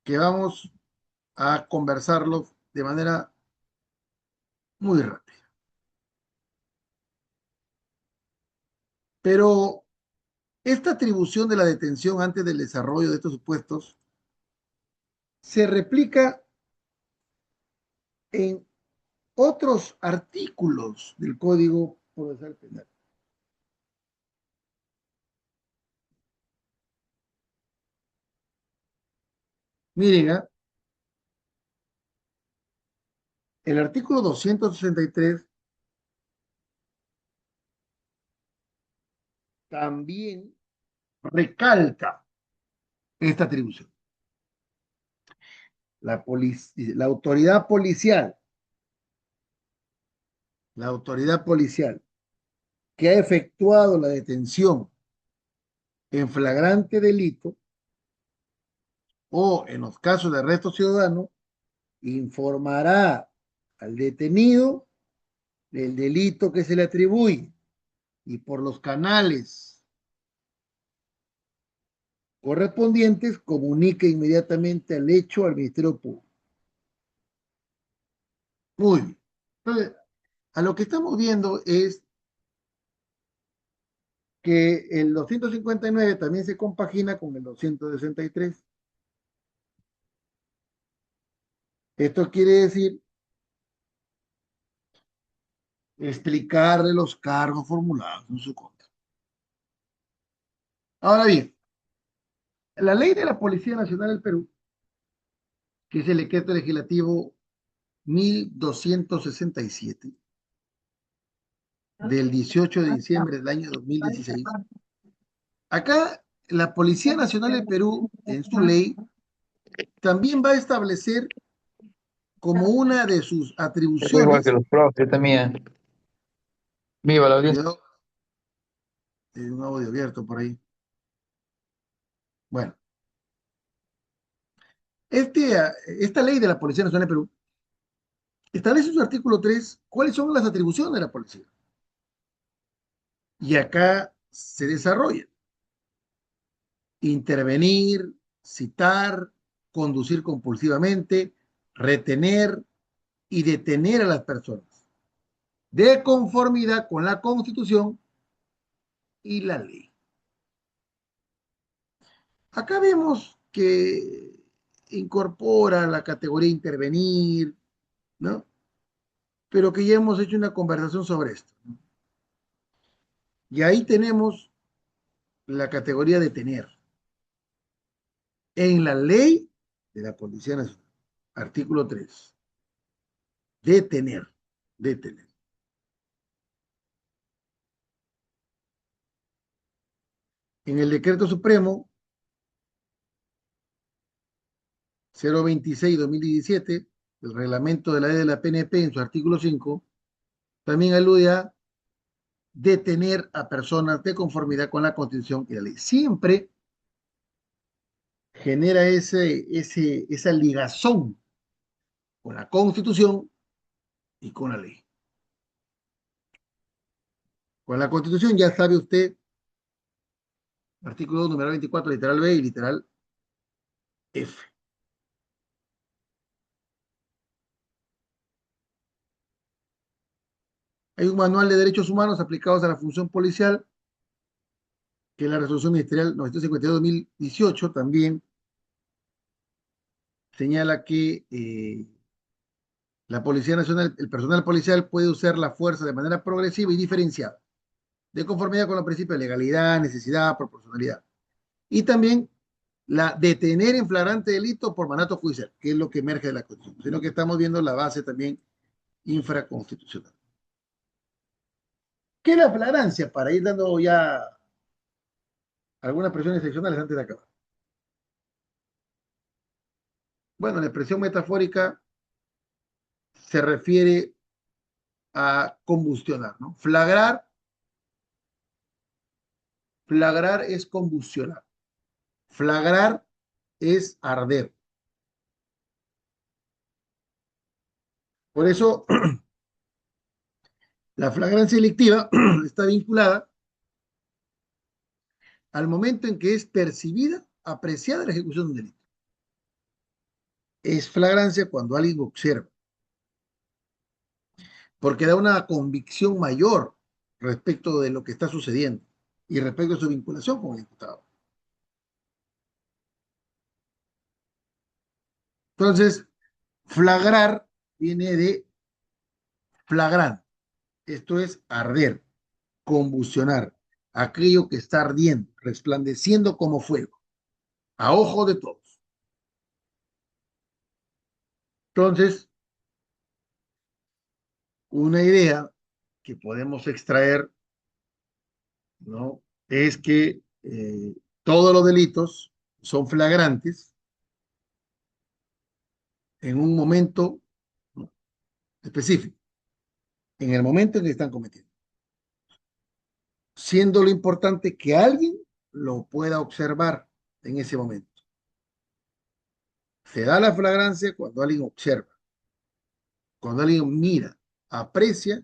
A: que vamos a conversarlos de manera muy rápida. Pero esta atribución de la detención antes del desarrollo de estos supuestos se replica en otros artículos del Código Procesal Penal. Miren, ¿eh? El artículo 263 también recalca esta atribución. La autoridad policial que ha efectuado la detención en flagrante delito o en los casos de arresto ciudadano, informará al detenido del delito que se le atribuye y por los canales correspondientes comunica inmediatamente al hecho al Ministerio Público. Muy bien. Entonces, a lo que estamos viendo es que el 259 también se compagina con el 263. Esto quiere decir explicarle los cargos formulados en su contra. Ahora bien, la ley de la Policía Nacional del Perú, que es el decreto legislativo 1267 del 18 de diciembre del año 2016, acá la Policía Nacional del Perú, en su ley, también va a establecer como una de sus
B: Soy igual que
A: atribuciones,
B: los profes también. Viva la audiencia.
A: cuidado, un audio abierto por ahí. Bueno, esta ley de la Policía Nacional de Perú establece en su artículo 3 cuáles son las atribuciones de la policía. Y acá se desarrolla intervenir, citar, conducir compulsivamente, retener y detener a las personas, de conformidad con la Constitución y la ley. Acá vemos que incorpora la categoría intervenir, ¿no? Pero que ya hemos hecho una conversación sobre esto, ¿no? Y ahí tenemos la categoría detener. En la ley de la Policía Nacional, artículo 3, detener, detener. En el decreto supremo 026-2017, el reglamento de la ley de la PNP en su artículo 5, también alude a detener a personas de conformidad con la Constitución y la ley. Siempre genera esa ligazón con la Constitución y con la ley. Con la Constitución ya sabe usted, artículo 2, numeral 24, literal B y literal F. Hay un manual de derechos humanos aplicados a la función policial, que es la resolución ministerial 952-2018, también señala que la Policía Nacional, el personal policial puede usar la fuerza de manera progresiva y diferenciada, de conformidad con los principios de legalidad, necesidad, proporcionalidad. Y también la detener en flagrante delito por mandato judicial, que es lo que emerge de la Constitución, sino que estamos viendo la base también infraconstitucional. ¿Qué es la flagrancia? Para ir dando ya algunas presiones excepcionales antes de acabar. Bueno, la expresión metafórica se refiere a combustionar, ¿no? Flagrar es combustionar. Flagrar es arder. Por eso, la flagrancia delictiva está vinculada al momento en que es percibida, apreciada la ejecución de un delito. Es flagrancia cuando alguien observa, porque da una convicción mayor respecto de lo que está sucediendo y respecto a su vinculación con el imputado. Entonces, flagrar viene de flagrar. Esto es arder, combustionar, aquello que está ardiendo, resplandeciendo como fuego, a ojo de todos. Entonces, una idea que podemos extraer, ¿no? Es que todos los delitos son flagrantes en un momento, ¿no?, específico, en el momento en que están cometiendo, siendo lo importante que alguien lo pueda observar en ese momento. Se da la flagrancia cuando alguien observa, cuando alguien mira, aprecia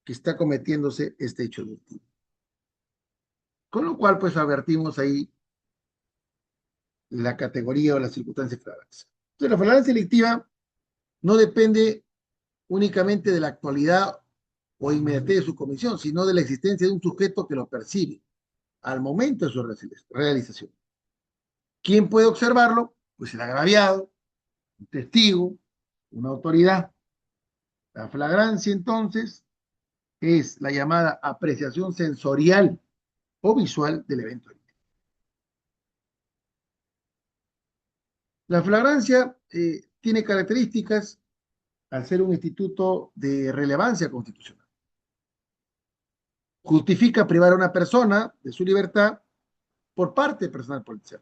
A: que está cometiéndose este hecho delictivo. Con lo cual, pues advertimos ahí la categoría o la circunstancia de flagrancia. Entonces, la flagrancia delictiva no depende únicamente de la actualidad o inmediatez de su comisión, sino de la existencia de un sujeto que lo percibe al momento de su realización. ¿Quién puede observarlo? Pues el agraviado, un testigo, una autoridad. La flagrancia, entonces, es la llamada apreciación sensorial o visual del evento. La flagrancia tiene características al ser un instituto de relevancia constitucional. Justifica privar a una persona de su libertad por parte del personal policial.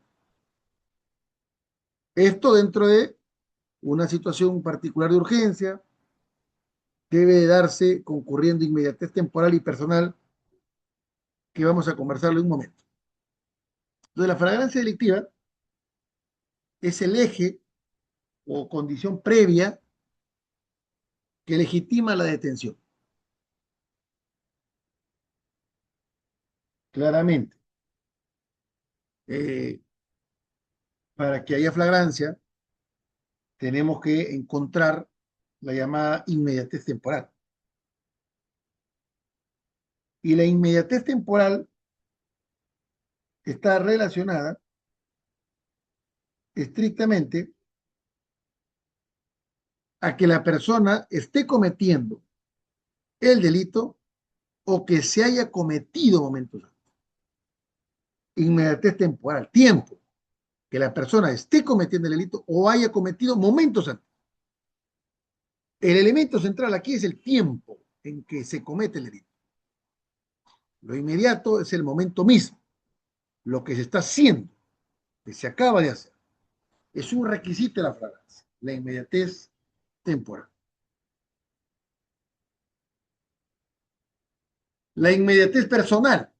A: Esto dentro de una situación particular de urgencia, debe darse concurriendo inmediatez temporal y personal que vamos a conversarlo en un momento. Entonces, la flagrancia delictiva es el eje o condición previa que legitima la detención. Claramente, eh, para que haya flagrancia, tenemos que encontrar la llamada inmediatez temporal. Y la inmediatez temporal está relacionada estrictamente a que la persona esté cometiendo el delito o que se haya cometido momentos antes. Inmediatez temporal, tiempo, que la persona esté cometiendo el delito o haya cometido momentos antes. El elemento central aquí es el tiempo en que se comete el delito. Lo inmediato es el momento mismo, lo que se está haciendo, que se acaba de hacer. Es un requisito de la flagrancia, la inmediatez temporal. La inmediatez personal,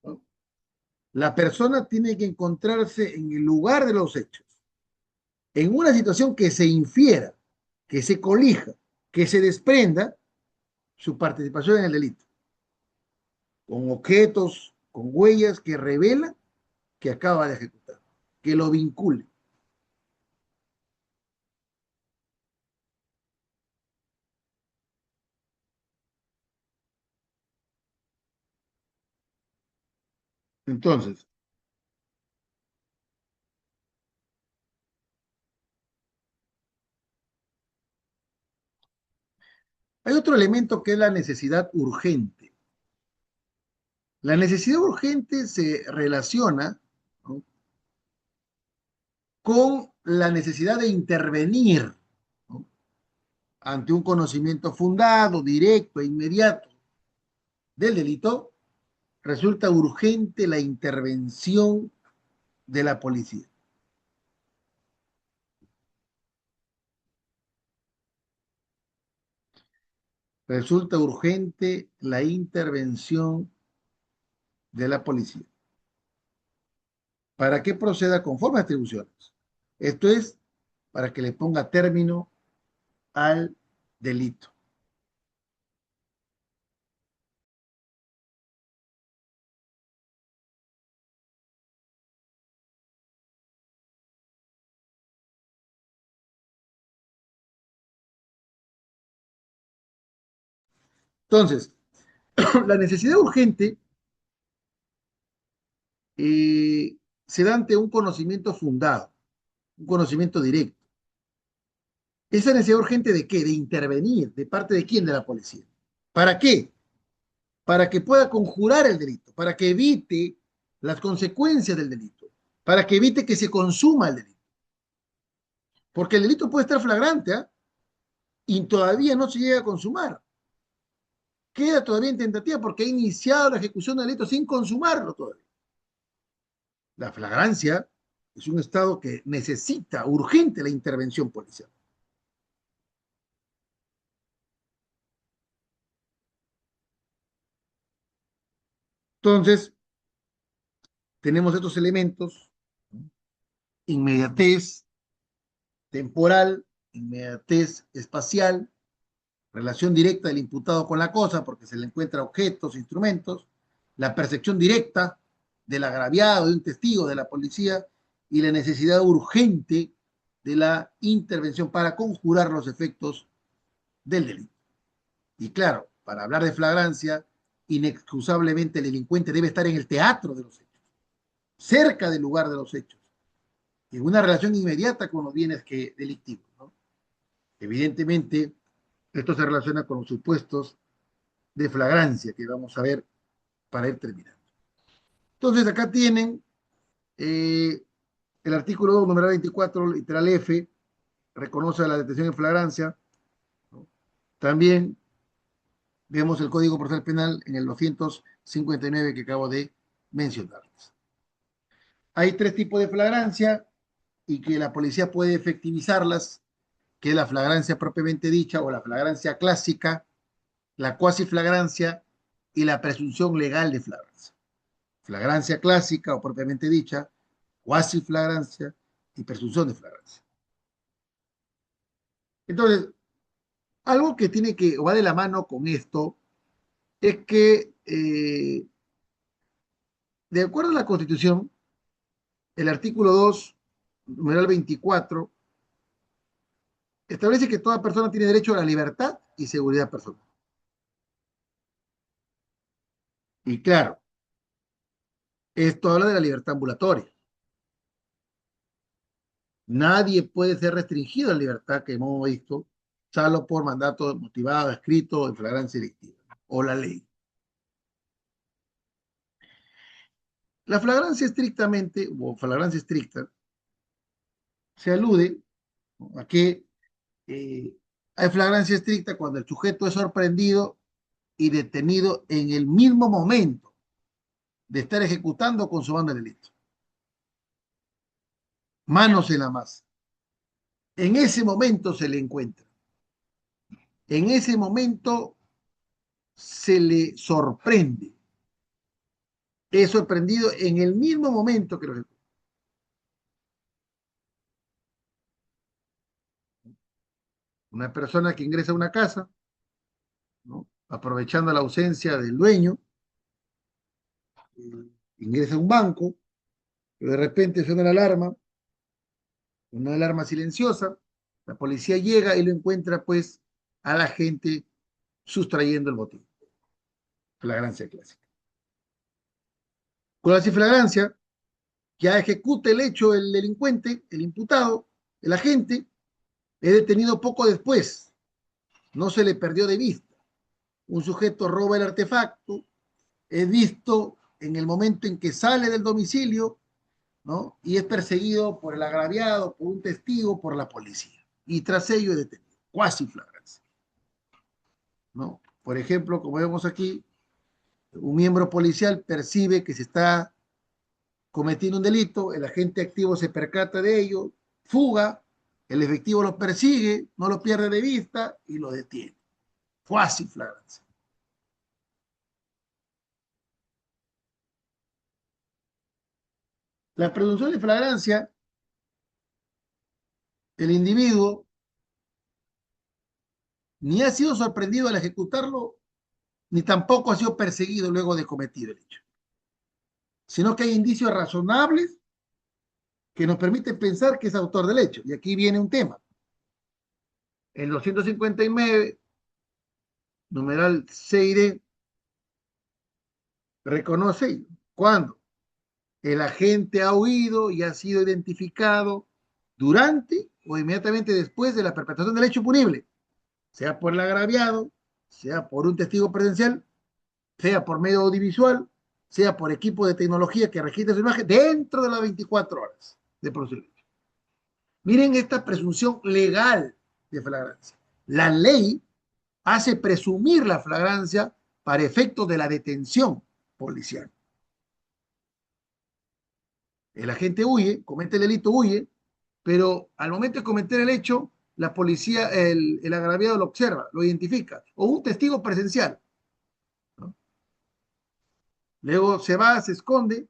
A: ¿no? La persona tiene que encontrarse en el lugar de los hechos, en una situación que se infiera, que se colija, que se desprenda su participación en el delito, con objetos, con huellas que revelan que acaba de ejecutar, que lo vincule. Entonces, hay otro elemento que es la necesidad urgente. La necesidad urgente se relaciona, ¿no?, con la necesidad de intervenir, ¿no?, ante un conocimiento fundado, directo e inmediato del delito. Resulta urgente la intervención de la policía. Resulta urgente la intervención de la policía para que proceda conforme a atribuciones. Esto es, para que le ponga término al delito. Entonces, la necesidad urgente eh, se da ante un conocimiento fundado, un conocimiento directo. ¿Esa necesidad urgente de qué? De intervenir. ¿De parte de quién? De la policía. ¿Para qué? Para que pueda conjurar el delito, para que evite las consecuencias del delito, para que evite que se consuma el delito. Porque el delito puede estar flagrante, ¿eh?, y todavía no se llega a consumar. Queda todavía en tentativa porque ha iniciado la ejecución del delito sin consumarlo todavía. La flagrancia es un estado que necesita urgente la intervención policial. Entonces, tenemos estos elementos: inmediatez temporal, inmediatez espacial, relación directa del imputado con la cosa, porque se le encuentra objetos, instrumentos, la percepción directa del agraviado, de un testigo, de la policía, y la necesidad urgente de la intervención para conjurar los efectos del delito. Y claro, para hablar de flagrancia, inexcusablemente el delincuente debe estar en el teatro de los hechos, cerca del lugar de los hechos, en una relación inmediata con los bienes que delictivos, ¿no? Evidentemente, esto se relaciona con los supuestos de flagrancia que vamos a ver para ir terminando. Entonces, acá tienen el artículo 2, numeral 24, literal F, reconoce la detención en flagrancia, ¿no? También vemos el Código Procesal Penal en el 259 que acabo de mencionarles. Hay tres tipos de flagrancia y que la policía puede efectivizarlas, que es la flagrancia propiamente dicha o la flagrancia clásica, la cuasi flagrancia y la presunción legal de flagrancia. Flagrancia clásica o propiamente dicha, cuasi flagrancia y presunción de flagrancia. Entonces, algo que tiene que, va de la mano con esto, es que, de acuerdo a la Constitución, el artículo 2, numeral 24, establece que toda persona tiene derecho a la libertad y seguridad personal. Y claro, esto habla de la libertad ambulatoria. Nadie puede ser restringido a la libertad que hemos visto, salvo por mandato motivado, escrito, en flagrancia delictiva, o la ley. La flagrancia estrictamente, o flagrancia estricta, se alude, ¿no?, a que hay flagrancia estricta cuando el sujeto es sorprendido y detenido en el mismo momento de estar ejecutando o consumando el delito. Manos en la masa. En ese momento se le encuentra. En ese momento se le sorprende. Es sorprendido en el mismo momento que lo ejecuta. Una persona que ingresa a una casa, ¿no?, aprovechando la ausencia del dueño, ingresa a un banco, pero de repente suena la alarma, una alarma silenciosa, la policía llega y lo encuentra pues a la gente sustrayendo el botín. Flagrancia clásica. Con la flagrancia, ya ejecuta el hecho el delincuente, el imputado, el agente, es detenido poco después, no se le perdió de vista. Un sujeto roba el artefacto, es visto en el momento en que sale del domicilio, ¿no?, y es perseguido por el agraviado, por un testigo, por la policía. Y tras ello es detenido. Cuasi flagrancia, ¿no? Por ejemplo, como vemos aquí, un miembro policial percibe que se está cometiendo un delito, el agente activo se percata de ello, fuga, el efectivo lo persigue, no lo pierde de vista y lo detiene. Cuasi flagrancia. La presunción de flagrancia, el individuo ni ha sido sorprendido al ejecutarlo, ni tampoco ha sido perseguido luego de cometido el hecho, sino que hay indicios razonables que nos permiten pensar que es autor del hecho. Y aquí viene un tema. El 259, numeral 6D, reconoce cuando el agente ha huido y ha sido identificado durante o inmediatamente después de la perpetración del hecho punible, sea por el agraviado, sea por un testigo presencial, sea por medio audiovisual, sea por equipo de tecnología que registre su imagen dentro de las 24 horas de procedimiento. Miren esta presunción legal de flagrancia. La ley hace presumir la flagrancia para efectos de la detención policial. El agente huye, comete el delito, huye, pero al momento de cometer el hecho, la policía, el agraviado lo observa, lo identifica, o un testigo presencial, ¿no? Luego se va, se esconde,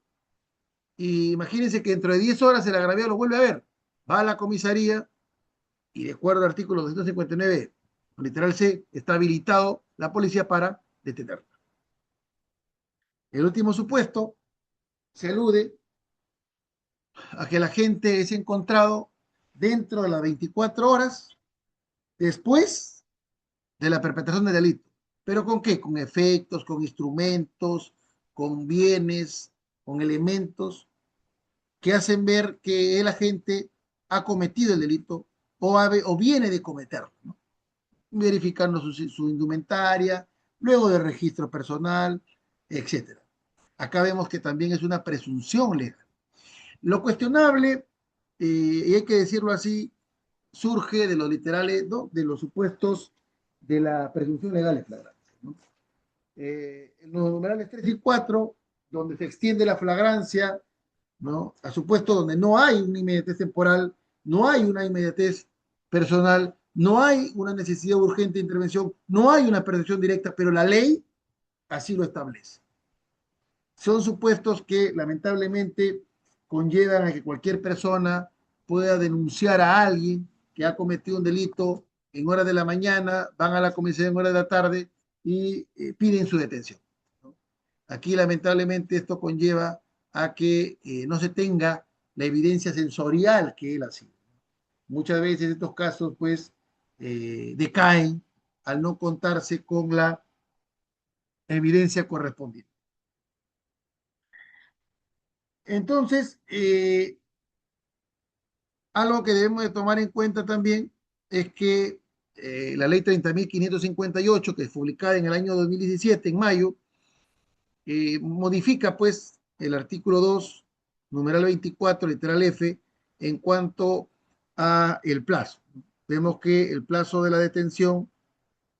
A: y imagínense que dentro de 10 horas el agraviado lo vuelve a ver. Va a la comisaría y de acuerdo al artículo 259, literal C, está habilitado la policía para detenerlo. El último supuesto se alude a que la gente es encontrado dentro de las 24 horas después de la perpetración del delito. ¿Pero con qué? Con efectos, con instrumentos, con bienes, con elementos que hacen ver que el agente ha cometido el delito o viene de cometerlo, ¿no? Verificando su indumentaria, luego del registro personal, etcétera. Acá vemos que también es una presunción legal. Lo cuestionable, y hay que decirlo así, surge de los literales, ¿no?, de los supuestos de la presunción legal de flagrancia, ¿no? En los numerales 3 y 4, donde se extiende la flagrancia, ¿no?, a supuestos donde no hay una inmediatez temporal, no hay una inmediatez personal, no hay una necesidad urgente de intervención, no hay una percepción directa, pero la ley así lo establece. Son supuestos que lamentablemente conllevan a que cualquier persona pueda denunciar a alguien que ha cometido un delito en horas de la mañana, van a la comisaría en horas de la tarde y piden su detención, ¿no? Aquí lamentablemente esto conlleva a que no se tenga la evidencia sensorial que él ha sido. Muchas veces estos casos pues decaen al no contarse con la evidencia correspondiente. Entonces, algo que debemos de tomar en cuenta también es que la ley 30.558, que es publicada en el año 2017, en mayo, modifica pues el artículo 2, numeral 24, literal F, en cuanto a el plazo. Vemos que el plazo de la detención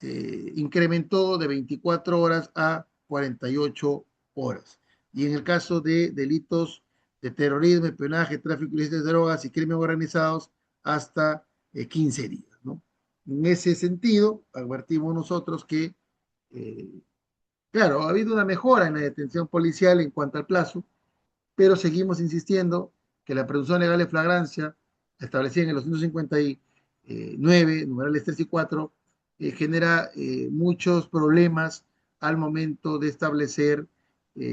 A: incrementó de 24 horas a 48 horas. Y en el caso de delitos de terrorismo, espionaje, tráfico ilícito de drogas y crímenes organizados, hasta 15 días, ¿no? En ese sentido, advertimos nosotros que, eh, claro, ha habido una mejora en la detención policial en cuanto al plazo, pero seguimos insistiendo que la presunción legal de flagrancia, establecida en el 259, numerales 3 y 4, genera muchos problemas al momento de establecer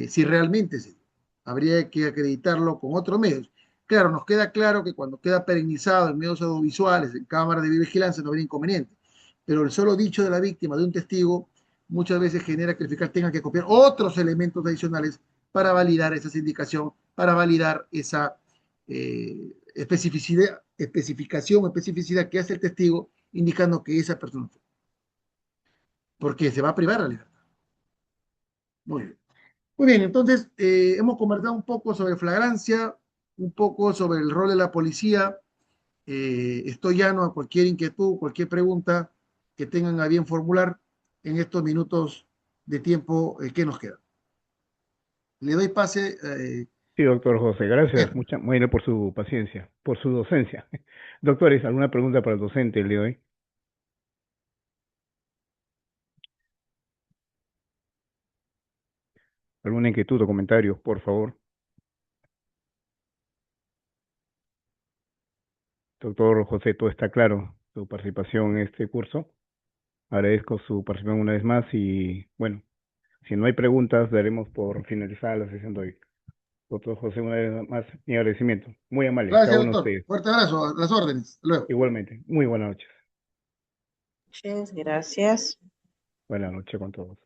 A: si realmente se dio. Habría que acreditarlo con otros medios. Claro, nos queda claro que cuando queda perennizado en medios audiovisuales, en cámaras de vigilancia, no habría inconveniente. Pero el solo dicho de la víctima, de un testigo, muchas veces genera que el fiscal tenga que copiar otros elementos adicionales para validar esa indicación, para validar esa especificación o especificidad que hace el testigo, indicando que esa persona fue. Porque se va a privar la libertad. Muy bien. Muy bien, entonces hemos conversado un poco sobre flagrancia, un poco sobre el rol de la policía. Estoy llano a cualquier inquietud, cualquier pregunta que tengan a bien formular en estos minutos de tiempo que nos quedan. Le doy pase.
B: Sí, doctor José, gracias mucha, muy bien por su paciencia, por su docencia. Doctores, ¿alguna pregunta para el docente el día de hoy? ¿Alguna inquietud o comentario, por favor? Doctor José, todo está claro, su participación en este curso. Agradezco su participación una vez más y, bueno, si no hay preguntas, daremos por finalizada la sesión de hoy. Doctor José, una vez más, mi agradecimiento. Muy amable, cada
A: Gracias,
B: uno de
A: doctor.
B: ustedes.
A: Fuerte abrazo, a las órdenes. Hasta luego.
B: Igualmente, muy buenas noches.
C: Muchas gracias.
B: Buenas noches con todos.